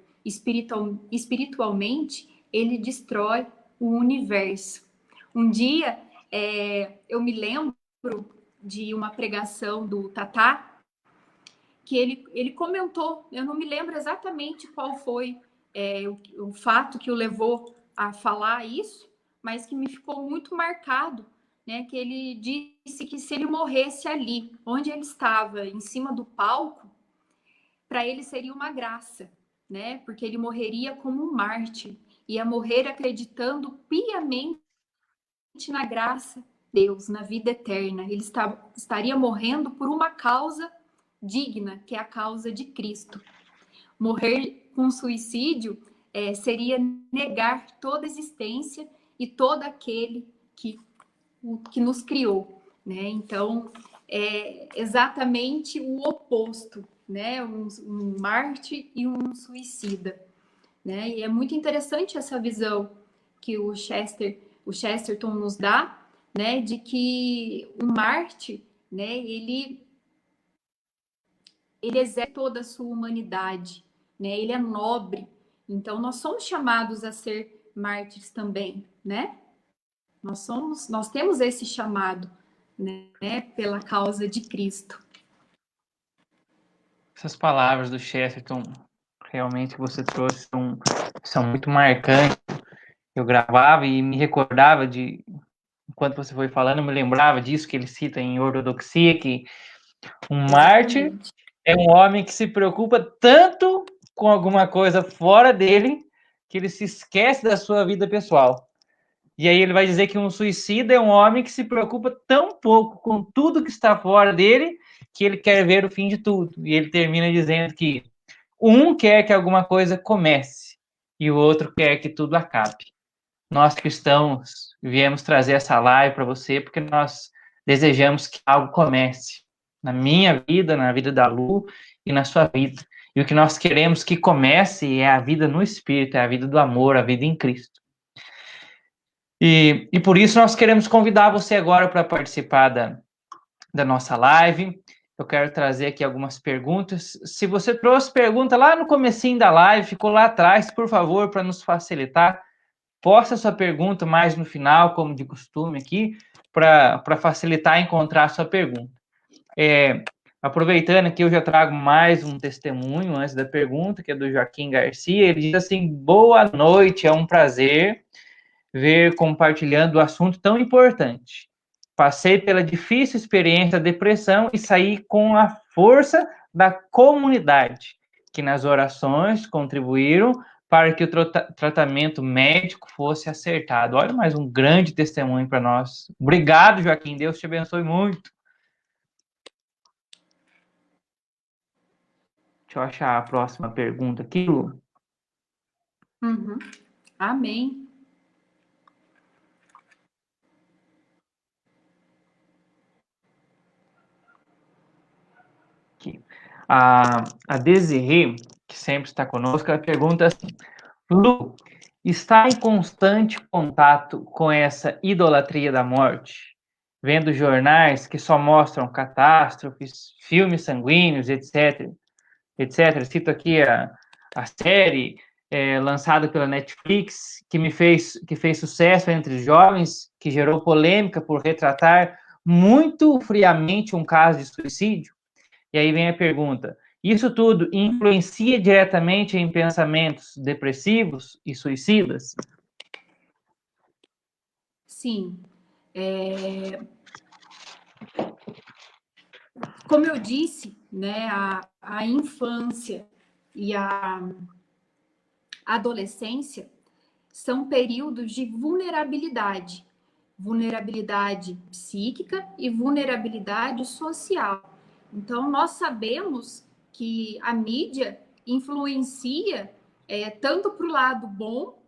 Espiritualmente, ele destrói o universo. Um dia, eu me lembro de uma pregação do Tatá, que ele comentou, eu não me lembro exatamente qual foi o fato que o levou a falar isso, mas que me ficou muito marcado, né? Que ele disse que se ele morresse ali, onde ele estava, em cima do palco, para ele seria uma graça, né? Porque ele morreria como um mártir, ia morrer acreditando piamente na graça de Deus, na vida eterna. Ele estaria morrendo por uma causa digna, que é a causa de Cristo. Morrer com suicídio seria negar toda existência e todo aquele que nos criou, né? Então, é exatamente o oposto, né? Um mártir e um suicida, né? E é muito interessante essa visão que o Chesterton nos dá, né? De que o mártir, né? Ele exerce toda a sua humanidade, né? Ele é nobre. Então, nós somos chamados a ser mártires também, né? Nós temos esse chamado, né? Pela causa de Cristo. Essas palavras do Chesterton, realmente que você trouxe, são muito marcantes. Eu gravava e me recordava enquanto você foi falando, eu me lembrava disso que ele cita em Ortodoxia, que um mártir é um homem que se preocupa tanto com alguma coisa fora dele que ele se esquece da sua vida pessoal. E aí ele vai dizer que um suicida é um homem que se preocupa tão pouco com tudo que está fora dele, que ele quer ver o fim de tudo. E ele termina dizendo que um quer que alguma coisa comece e o outro quer que tudo acabe. Nós cristãos viemos trazer essa live para você porque nós desejamos que algo comece na minha vida, na vida da Lu e na sua vida. E o que nós queremos que comece é a vida no Espírito, é a vida do amor, a vida em Cristo. E por isso nós queremos convidar você agora para participar da nossa live. Eu quero trazer aqui algumas perguntas. Se você trouxe pergunta lá no comecinho da live, ficou lá atrás, por favor, para nos facilitar, posta sua pergunta mais no final, como de costume aqui, para facilitar encontrar a sua pergunta. Aproveitando aqui, eu já trago mais um testemunho antes da pergunta, que é do Joaquim Garcia. Ele diz assim: boa noite, é um prazer ver compartilhando o assunto tão importante. Passei pela difícil experiência da depressão e saí com a força da comunidade, que nas orações contribuíram para que o tratamento médico fosse acertado. Olha, mais um grande testemunho para nós. Obrigado, Joaquim. Deus te abençoe muito. Deixa eu achar a próxima pergunta aqui, Lu. Uhum. Amém. Aqui. A Desirê, que sempre está conosco, ela pergunta assim: Lu, está em constante contato com essa idolatria da morte? Vendo jornais que só mostram catástrofes, filmes sanguíneos, etc. etc. Cito aqui a série lançada pela Netflix, que fez sucesso entre os jovens, que gerou polêmica por retratar muito friamente um caso de suicídio. E aí vem a pergunta: isso tudo influencia diretamente em pensamentos depressivos e suicidas? Sim. Como eu disse, né, a infância e a adolescência são períodos de vulnerabilidade, vulnerabilidade psíquica e vulnerabilidade social. Então, nós sabemos que a mídia influencia tanto para o lado bom,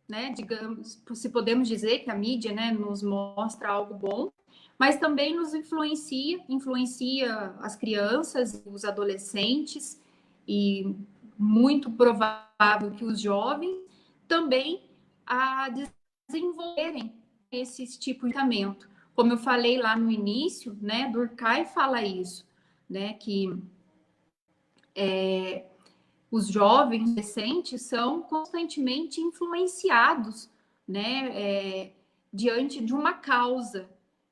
né, digamos, se podemos dizer que a mídia, né, nos mostra algo bom, mas também nos influencia as crianças, os adolescentes e muito provável que os jovens também a desenvolverem esse tipo de tratamento. Como eu falei lá no início, né, Durkheim fala isso, né, que os jovens adolescentes são constantemente influenciados, né, diante de uma causa.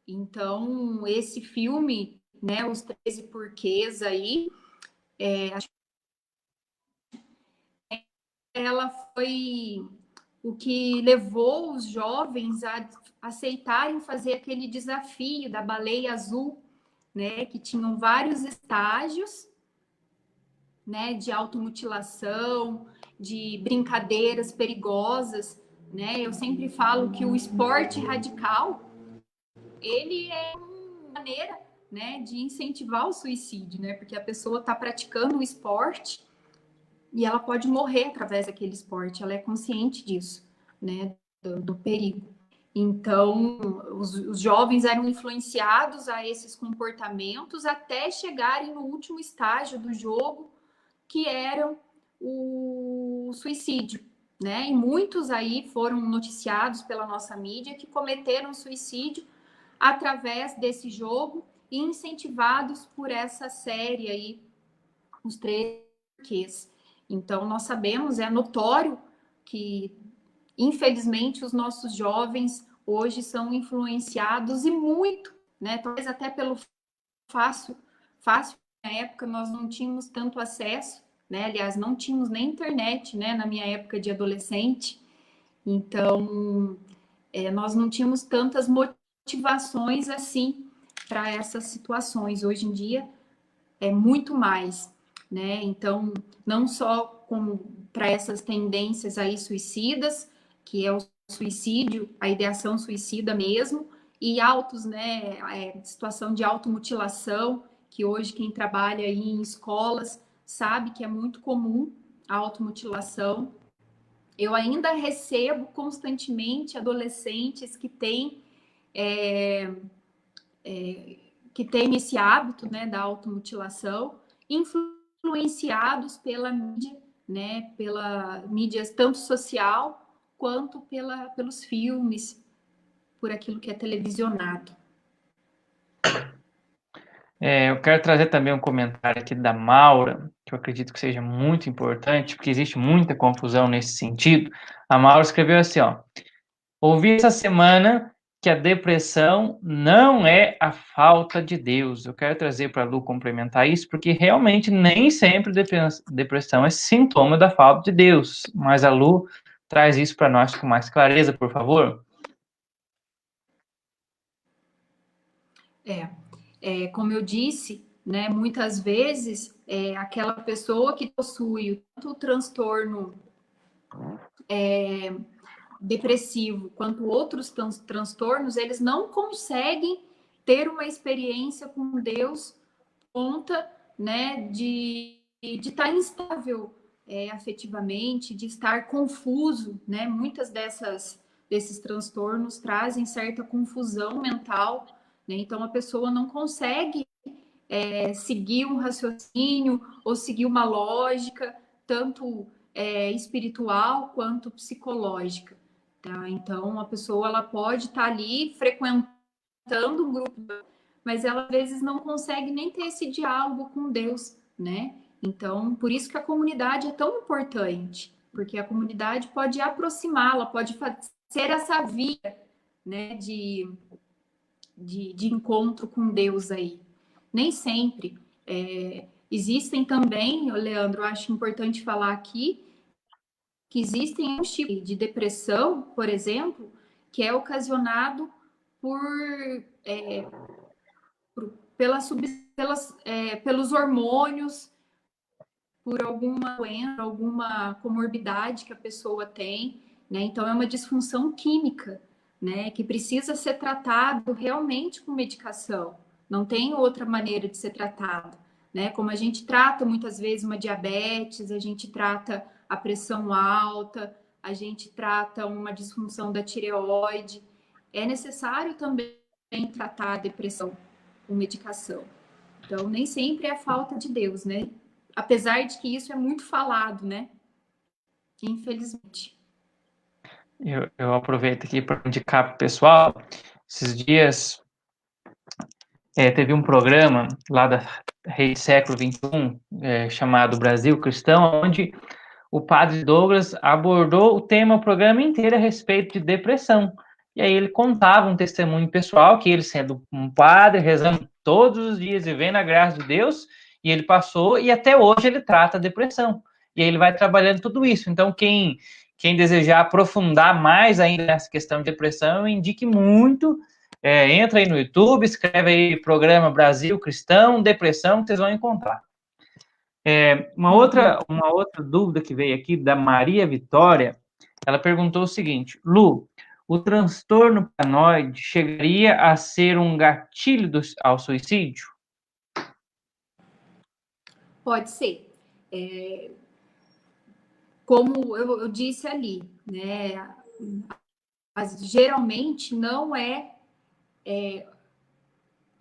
Então, esse filme, né, Os 13 Porquês aí, ela foi o que levou os jovens a aceitarem fazer aquele desafio da baleia azul, né, que tinham vários estágios, né, de automutilação, de brincadeiras perigosas, né? Eu sempre falo que o esporte radical, ele é uma maneira, né, de incentivar o suicídio, né? Porque a pessoa está praticando o esporte e ela pode morrer através daquele esporte, ela é consciente disso, né, do perigo. Então, os jovens eram influenciados a esses comportamentos até chegarem no último estágio do jogo, que era o suicídio, né? E muitos aí foram noticiados pela nossa mídia que cometeram suicídio através desse jogo e incentivados por essa série aí, Os 13 Porquês. Então, nós sabemos, é notório que, infelizmente, os nossos jovens hoje são influenciados e muito, né? Talvez até pelo fácil, na época nós não tínhamos tanto acesso, né? Aliás, não tínhamos nem internet, né? Na minha época de adolescente. Então, nós não tínhamos tantas motivações assim para essas situações. Hoje em dia é muito mais, né? Então, não só para essas tendências aí suicidas, que é o suicídio, a ideação suicida mesmo, e autos, né, situação de automutilação, que hoje quem trabalha aí em escolas sabe que é muito comum a automutilação. Eu ainda recebo constantemente adolescentes que têm esse hábito, né, da automutilação, influenciados pela mídia, né, pela mídia tanto social quanto pelos filmes, por aquilo que é televisionado. Eu quero trazer também um comentário aqui da Maura, que eu acredito que seja muito importante, porque existe muita confusão nesse sentido. A Maura escreveu assim, ó: ouvi essa semana que a depressão não é a falta de Deus. Eu quero trazer para a Lu complementar isso, porque realmente nem sempre depressão é sintoma da falta de Deus. Mas a Lu traz isso para nós com mais clareza, por favor. Como eu disse, né, muitas vezes aquela pessoa que possui tanto o transtorno depressivo quanto outros transtornos, eles não conseguem ter uma experiência com Deus conta, né, de estar instável afetivamente, de estar confuso, né? Muitas desses transtornos trazem certa confusão mental, né? Então a pessoa não consegue seguir um raciocínio ou seguir uma lógica, tanto espiritual quanto psicológica. Tá? Então a pessoa ela pode estar ali frequentando um grupo, mas ela às vezes não consegue nem ter esse diálogo com Deus, né? Então, por isso que a comunidade é tão importante, porque a comunidade pode aproximá-la, pode ser essa via, né, de encontro com Deus aí. Nem sempre. Existem também, Leandro, acho importante falar aqui, que existem um tipo de depressão, por exemplo, que é ocasionado por pelos hormônios, por alguma doença, alguma comorbidade que a pessoa tem, né? Então é uma disfunção química, né? Que precisa ser tratado realmente com medicação. Não tem outra maneira de ser tratado, né? Como a gente trata muitas vezes uma diabetes, a gente trata a pressão alta, a gente trata uma disfunção da tireoide. É necessário também tratar a depressão com medicação. Então, nem sempre é a falta de Deus, né? Apesar de que isso é muito falado, né? Infelizmente. Eu aproveito aqui para indicar para o pessoal. Esses dias teve um programa lá da Rede Século XXI, chamado Brasil Cristão, onde o padre Douglas abordou o tema, o programa inteiro a respeito de depressão. E aí ele contava um testemunho pessoal, que ele sendo um padre, rezando todos os dias e vendo a graça de Deus, e ele passou, e até hoje ele trata a depressão. E aí ele vai trabalhando tudo isso. Então, quem desejar aprofundar mais ainda nessa questão de depressão, eu indique muito. Entra aí no YouTube, escreve aí programa Brasil Cristão, Depressão, que vocês vão encontrar. Uma outra dúvida que veio aqui da Maria Vitória, ela perguntou o seguinte: Lu, o transtorno paranoide chegaria a ser um gatilho ao suicídio? Pode ser. Como eu disse ali, né? Geralmente não é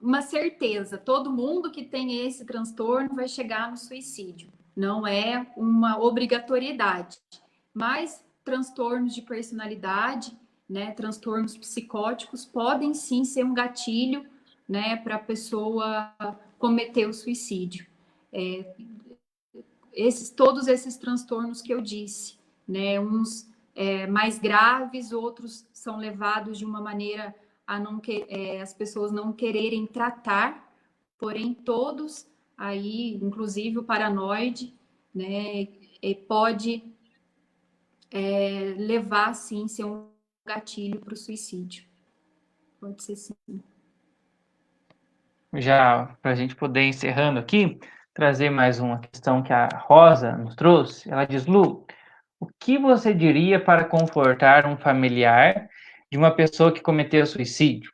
uma certeza. Todo mundo que tem esse transtorno vai chegar no suicídio. Não é uma obrigatoriedade. Mas transtornos de personalidade, né, transtornos psicóticos podem sim ser um gatilho, né, para a pessoa cometer o suicídio. Todos esses transtornos que eu disse, né, uns mais graves, outros são levados de uma maneira a as pessoas não quererem tratar, porém todos aí, inclusive o paranoide, né, pode levar sim ser um gatilho para o suicídio. Pode ser sim. Já para a gente poder encerrando aqui, trazer mais uma questão que a Rosa nos trouxe. Ela diz: Lu, o que você diria para confortar um familiar de uma pessoa que cometeu suicídio?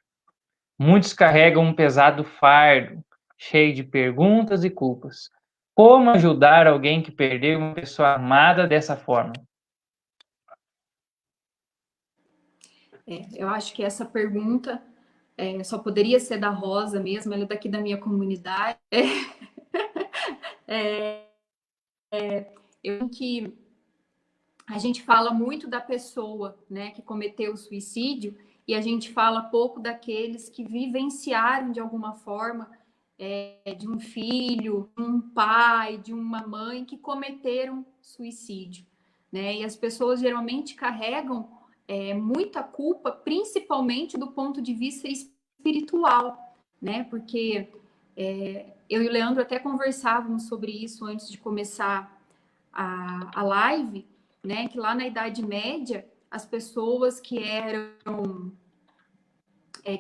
Muitos carregam um pesado fardo, cheio de perguntas e culpas. Como ajudar alguém que perdeu uma pessoa amada dessa forma? Eu acho que essa pergunta só poderia ser da Rosa mesmo, ela é daqui da minha comunidade. Eu que a gente fala muito da pessoa, né, que cometeu o suicídio e a gente fala pouco daqueles que vivenciaram de alguma forma de um filho, um pai, de uma mãe que cometeram suicídio, né? E as pessoas geralmente carregam muita culpa, principalmente do ponto de vista espiritual, né? Porque eu e o Leandro até conversávamos sobre isso antes de começar a live, né? Que lá na Idade Média as pessoas que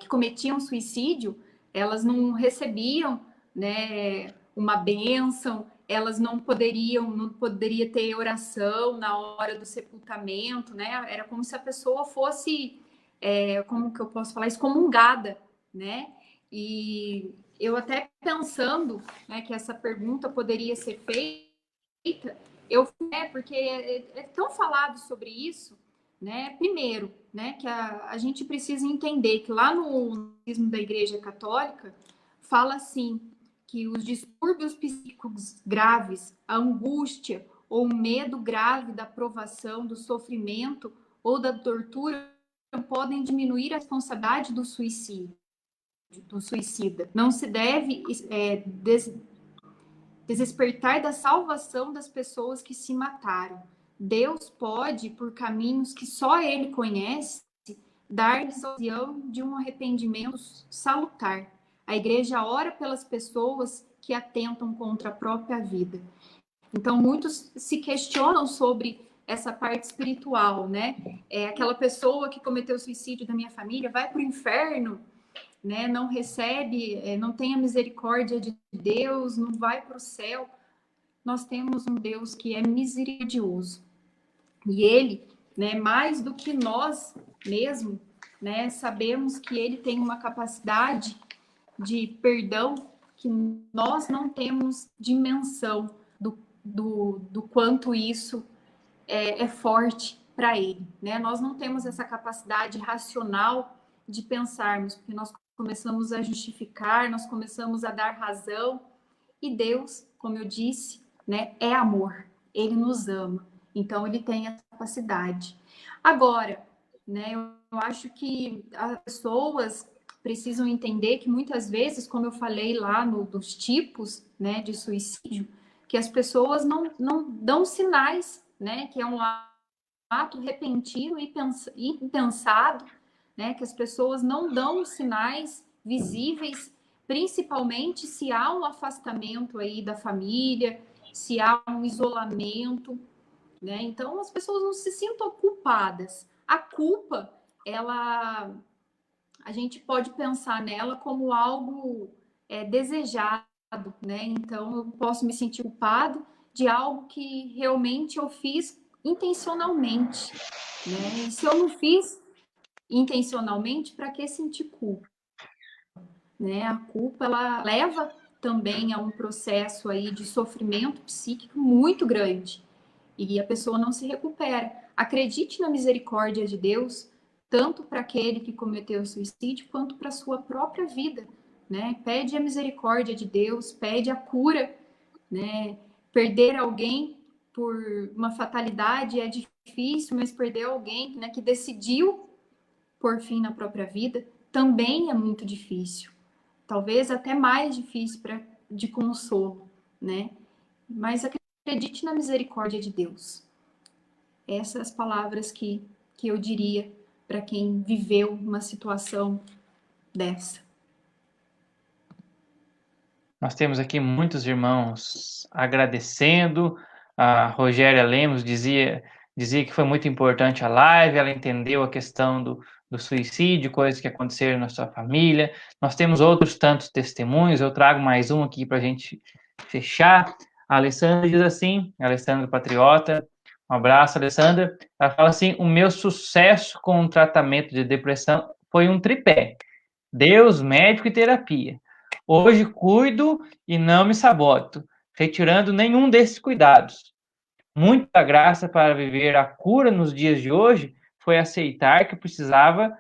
cometiam suicídio, elas não recebiam, né, uma bênção, elas não poderia ter oração na hora do sepultamento, né? Era como se a pessoa fosse, como que eu posso falar, excomungada, né? E eu até pensando, né, que essa pergunta poderia ser feita, porque é tão falado sobre isso, né? Primeiro, né, que a gente precisa entender que lá no Catecismo da Igreja Católica fala assim que os distúrbios psíquicos graves, a angústia ou o medo grave da provação, do sofrimento ou da tortura podem diminuir a responsabilidade do suicida. Não se deve desespertar da salvação das pessoas que se mataram. Deus pode, por caminhos que só Ele conhece, dar-lhes a ocasião de um arrependimento salutar. A igreja ora pelas pessoas que atentam contra a própria vida. Então, muitos se questionam sobre essa parte espiritual, né? Aquela pessoa que cometeu suicídio da minha família vai para o inferno, né? Não recebe, não tem a misericórdia de Deus, não vai para o céu. Nós temos um Deus que é misericordioso. E Ele, né, mais do que nós mesmos, né, sabemos que Ele tem uma capacidade de perdão que nós não temos dimensão do quanto isso é forte para Ele, né? Nós não temos essa capacidade racional de pensarmos, porque nós começamos a justificar, nós começamos a dar razão, e Deus, como eu disse, né, é amor, Ele nos ama, então Ele tem essa capacidade. Agora, né, eu acho que as pessoas precisam entender que muitas vezes, como eu falei lá dos tipos, né, de suicídio, que as pessoas não dão sinais, né, que é um ato repentino e impensado, né, que as pessoas não dão sinais visíveis, principalmente se há um afastamento aí da família, se há um isolamento, né? Então as pessoas não se sintam culpadas. A culpa, a gente pode pensar nela como algo desejado, né? Então eu posso me sentir culpado de algo que realmente eu fiz intencionalmente, né? E se eu não fiz intencionalmente, para que sentir culpa? Né? A culpa ela leva também a um processo aí de sofrimento psíquico muito grande e a pessoa não se recupera. Acredite na misericórdia de Deus, tanto para aquele que cometeu o suicídio quanto para a sua própria vida, né? Pede a misericórdia de Deus, pede a cura, né? Perder alguém por uma fatalidade é difícil, mas perder alguém, né, que decidiu por fim na própria vida também é muito difícil. Talvez até mais difícil de consolo, né? Mas acredite na misericórdia de Deus. Essas palavras que eu diria para quem viveu uma situação dessa. Nós temos aqui muitos irmãos agradecendo. A Rogéria Lemos dizia que foi muito importante a live, ela entendeu a questão do suicídio, coisas que aconteceram na sua família. Nós temos outros tantos testemunhos, eu trago mais um aqui para a gente fechar. A Alessandra diz assim, Alessandra Patriota: Um abraço, Alessandra. Ela fala assim: o meu sucesso com o tratamento de depressão foi um tripé: Deus, médico e terapia. Hoje cuido e não me saboto, retirando nenhum desses cuidados. Muita graça para viver a cura nos dias de hoje foi aceitar que precisava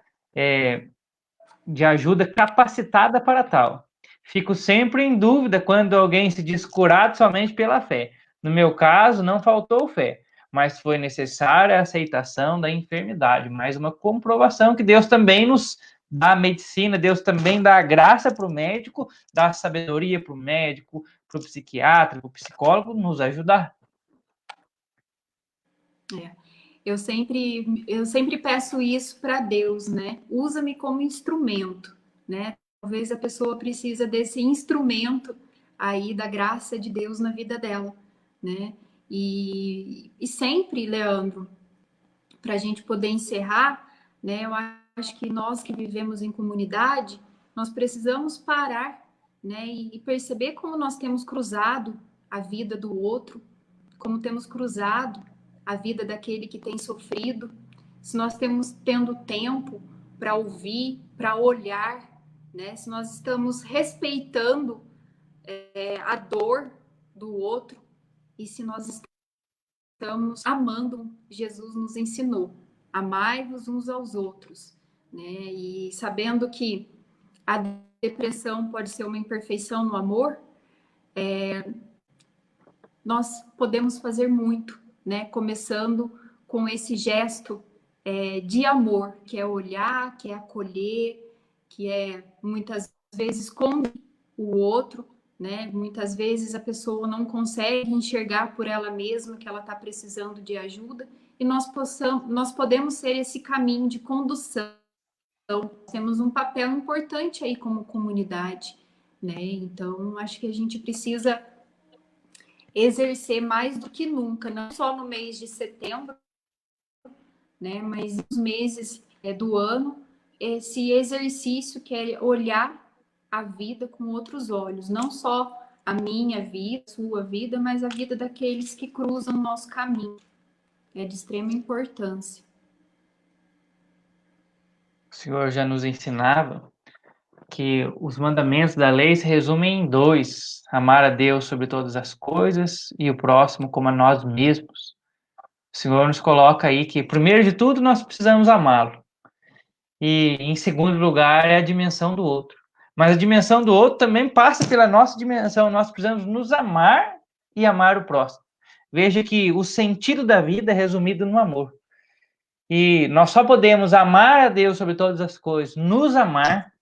de ajuda capacitada para tal. Fico sempre em dúvida quando alguém se diz curado somente pela fé. No meu caso, não faltou fé, mas foi necessária a aceitação da enfermidade. Mais uma comprovação que Deus também nos dá a medicina, Deus também dá a graça para o médico, dá a sabedoria para o médico, para o psiquiatra, para o psicólogo nos ajudar. Eu sempre peço isso para Deus, né? Usa-me como instrumento, né? Talvez a pessoa precisa desse instrumento aí da graça de Deus na vida dela, né? E sempre, Leandro, para a gente poder encerrar, né? Eu acho que nós que vivemos em comunidade, nós precisamos parar, né? E perceber como nós temos cruzado a vida do outro, como temos cruzado a vida daquele que tem sofrido, se nós temos tendo tempo para ouvir, para olhar, né? Se nós estamos respeitando a dor do outro e se nós estamos amando, Jesus nos ensinou, amai-vos uns aos outros, né? E sabendo que a depressão pode ser uma imperfeição no amor, nós podemos fazer muito, né? Começando com esse gesto de amor, que é olhar, que é acolher, que é muitas vezes com o outro, né? Muitas vezes a pessoa não consegue enxergar por ela mesma que ela está precisando de ajuda e nós podemos ser esse caminho de condução. Temos um papel importante aí como comunidade, né? Então acho que a gente precisa exercer mais do que nunca, não só no mês de setembro, né, mas nos meses do ano, esse exercício que é olhar a vida com outros olhos, não só a minha vida, a sua vida, mas a vida daqueles que cruzam o nosso caminho. É de extrema importância. O Senhor já nos ensinava que os mandamentos da lei se resumem em dois: amar a Deus sobre todas as coisas e o próximo como a nós mesmos. O Senhor nos coloca aí que, primeiro de tudo, nós precisamos amá-lo. E, em segundo lugar, é a dimensão do outro. Mas a dimensão do outro também passa pela nossa dimensão. Nós precisamos nos amar e amar o próximo. Veja que o sentido da vida é resumido no amor. E nós só podemos amar a Deus sobre todas as coisas, nos amar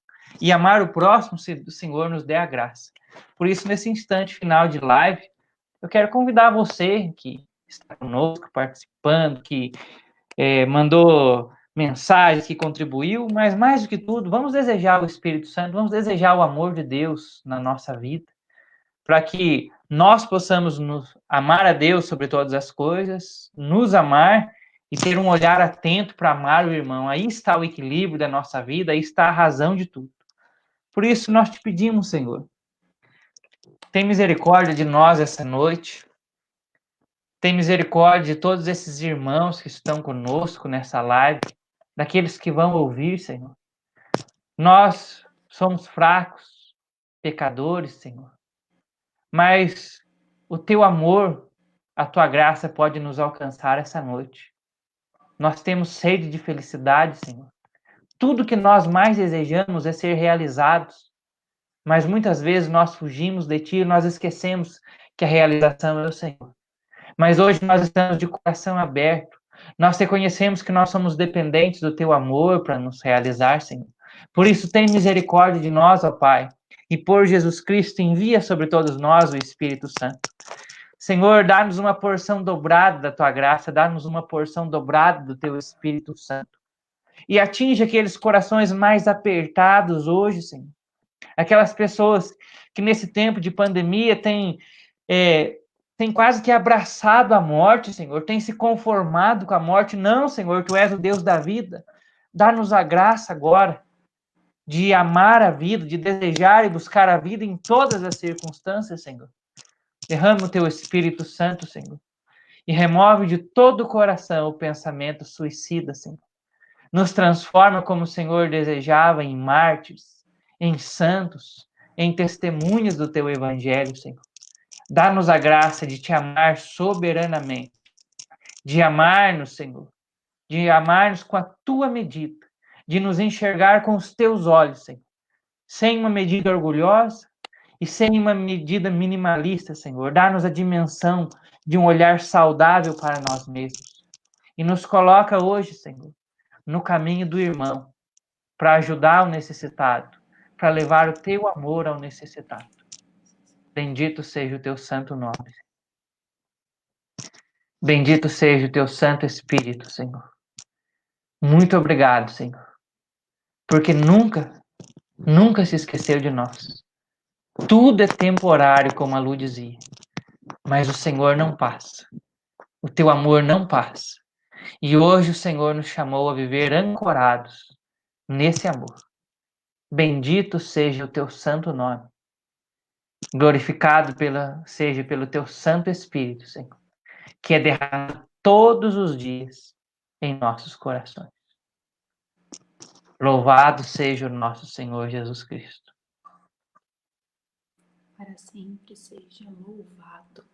e amar o próximo se o Senhor nos der a graça. Por isso, nesse instante final de live, eu quero convidar você que está conosco, participando, que mandou mensagens, que contribuiu, mas mais do que tudo, vamos desejar o Espírito Santo, vamos desejar o amor de Deus na nossa vida, para que nós possamos nos amar a Deus sobre todas as coisas, nos amar e ter um olhar atento para amar o irmão. Aí está o equilíbrio da nossa vida, aí está a razão de tudo. Por isso nós te pedimos, Senhor, tem misericórdia de nós essa noite, tem misericórdia de todos esses irmãos que estão conosco nessa live, daqueles que vão ouvir, Senhor. Nós somos fracos, pecadores, Senhor, mas o teu amor, a tua graça pode nos alcançar essa noite. Nós temos sede de felicidade, Senhor. Tudo que nós mais desejamos é ser realizados, mas muitas vezes nós fugimos de ti e nós esquecemos que a realização é o Senhor. Mas hoje nós estamos de coração aberto. Nós reconhecemos que nós somos dependentes do teu amor para nos realizar, Senhor. Por isso, tem misericórdia de nós, ó Pai. E por Jesus Cristo, envia sobre todos nós o Espírito Santo. Senhor, dá-nos uma porção dobrada da tua graça, dá-nos uma porção dobrada do teu Espírito Santo. E atinge aqueles corações mais apertados hoje, Senhor. Aquelas pessoas que nesse tempo de pandemia têm quase que abraçado a morte, Senhor, têm se conformado com a morte. Não, Senhor, Tu és o Deus da vida. Dá-nos a graça agora de amar a vida, de desejar e buscar a vida em todas as circunstâncias, Senhor. Derrama o Teu Espírito Santo, Senhor. e remove de todo o coração o pensamento suicida, Senhor. Nos transforma como o Senhor desejava em mártires, em santos, em testemunhas do teu evangelho, Senhor. Dá-nos a graça de te amar soberanamente, de amar-nos, Senhor, de amar-nos com a tua medida, de nos enxergar com os teus olhos, Senhor, sem uma medida orgulhosa e sem uma medida minimalista, Senhor. Dá-nos a dimensão de um olhar saudável para nós mesmos. E nos coloca hoje, Senhor, no caminho do irmão, para ajudar o necessitado, para levar o teu amor ao necessitado. Bendito seja o teu santo nome. Bendito seja o teu Santo Espírito, Senhor. Muito obrigado, Senhor, porque nunca se esqueceu de nós. Tudo é temporário, como a Lu dizia, mas o Senhor não passa. O teu amor não passa. E hoje o Senhor nos chamou a viver ancorados nesse amor. Bendito seja o teu santo nome. Glorificado seja pelo teu Santo Espírito, Senhor, que é derramado todos os dias em nossos corações. Louvado seja o nosso Senhor Jesus Cristo. Para sempre seja louvado.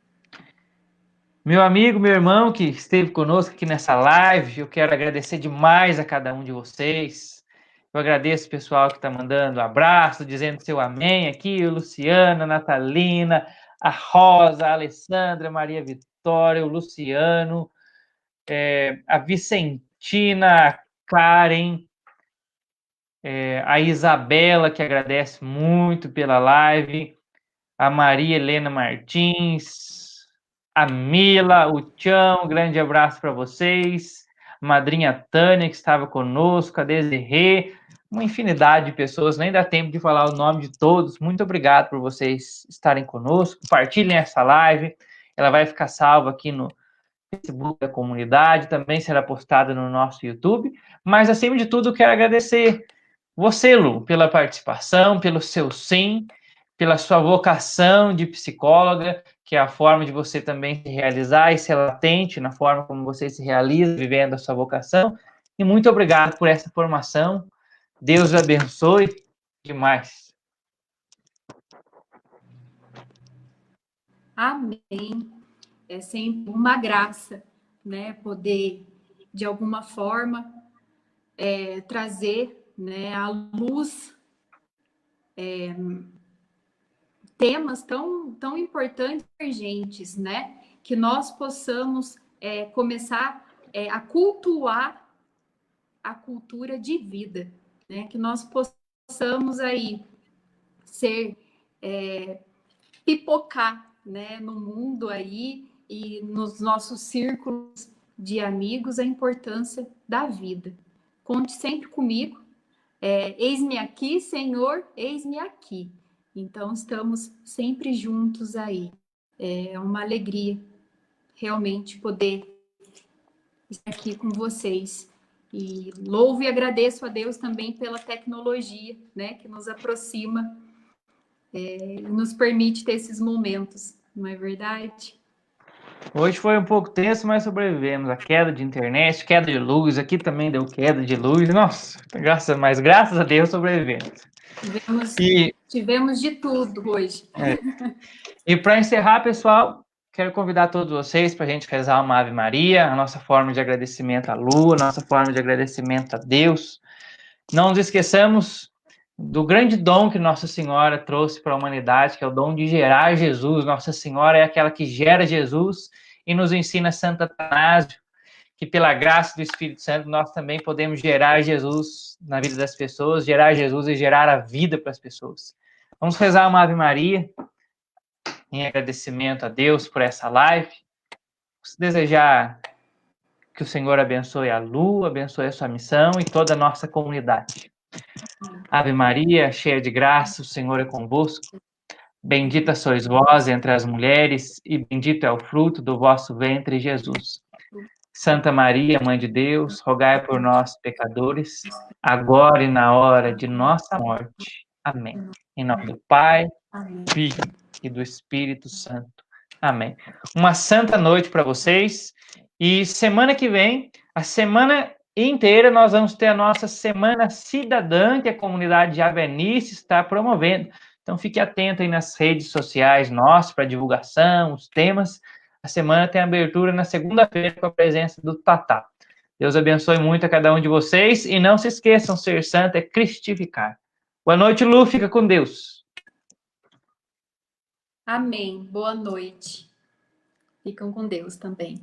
Meu amigo, meu irmão que esteve conosco aqui nessa live, eu quero agradecer demais a cada um de vocês. Eu agradeço o pessoal que está mandando abraço, dizendo seu amém aqui, o Luciano, a Natalina, a Rosa, a Alessandra, a Maria Vitória, o Luciano, a Vicentina, a Karen, a Isabela, que agradece muito pela live, a Maria Helena Martins, a Mila, o Tião, um grande abraço para vocês, a madrinha Tânia, que estava conosco, a Desirê, uma infinidade de pessoas, nem dá tempo de falar o nome de todos. Muito obrigado por vocês estarem conosco, compartilhem essa live, ela vai ficar salva aqui no Facebook da comunidade, também será postada no nosso YouTube, mas acima de tudo quero agradecer você, Lu, pela participação, pelo seu sim, pela sua vocação de psicóloga, que é a forma de você também se realizar e ser latente na forma como você se realiza, vivendo a sua vocação. E muito obrigado por essa formação. Deus abençoe demais. Amém. É sempre uma graça, né? Poder, de alguma forma, trazer, né, à luz temas tão importantes e urgentes, né? Que nós possamos começar a cultuar a cultura de vida, né? Que nós possamos aí ser pipocar, né, no mundo aí e nos nossos círculos de amigos a importância da vida. Conte sempre comigo. Eis-me aqui, Senhor, eis-me aqui. Então, estamos sempre juntos aí. É uma alegria realmente poder estar aqui com vocês. E louvo e agradeço a Deus também pela tecnologia, né, que nos aproxima e nos permite ter esses momentos, não é verdade? Hoje foi um pouco tenso, mas sobrevivemos. A queda de internet, queda de luz, aqui também deu queda de luz. Nossa, graças a Deus sobrevivemos. Tivemos de tudo hoje. E para encerrar, pessoal, quero convidar todos vocês para a gente rezar uma Ave Maria, a nossa forma de agradecimento à Lua, a nossa forma de agradecimento a Deus. Não nos esqueçamos do grande dom que Nossa Senhora trouxe para a humanidade, que é o dom de gerar Jesus. Nossa Senhora é aquela que gera Jesus e nos ensina Santo Atanásio, que pela graça do Espírito Santo nós também podemos gerar Jesus na vida das pessoas, gerar Jesus e gerar a vida para as pessoas. Vamos rezar uma Ave Maria em agradecimento a Deus por essa live. Se desejar que o Senhor abençoe a Lu, abençoe a sua missão e toda a nossa comunidade. Ave Maria, cheia de graça, o Senhor é convosco. Bendita sois vós entre as mulheres, e bendito é o fruto do vosso ventre, Jesus. Santa Maria, Mãe de Deus, rogai por nós, pecadores, agora e na hora de nossa morte. Amém. Em nome do Pai, Filho e do Espírito Santo. Amém. Uma santa noite para vocês. E semana que vem, a semana inteira, nós vamos ter a nossa Semana Cidadã, que a comunidade Javenice está promovendo. Então, fique atento aí nas redes sociais nossas para divulgação, os temas. A semana tem abertura na segunda-feira com a presença do Tatá. Deus abençoe muito a cada um de vocês. E não se esqueçam, ser santo é cristificar. Boa noite, Lu. Fica com Deus. Amém. Boa noite. Ficam com Deus também.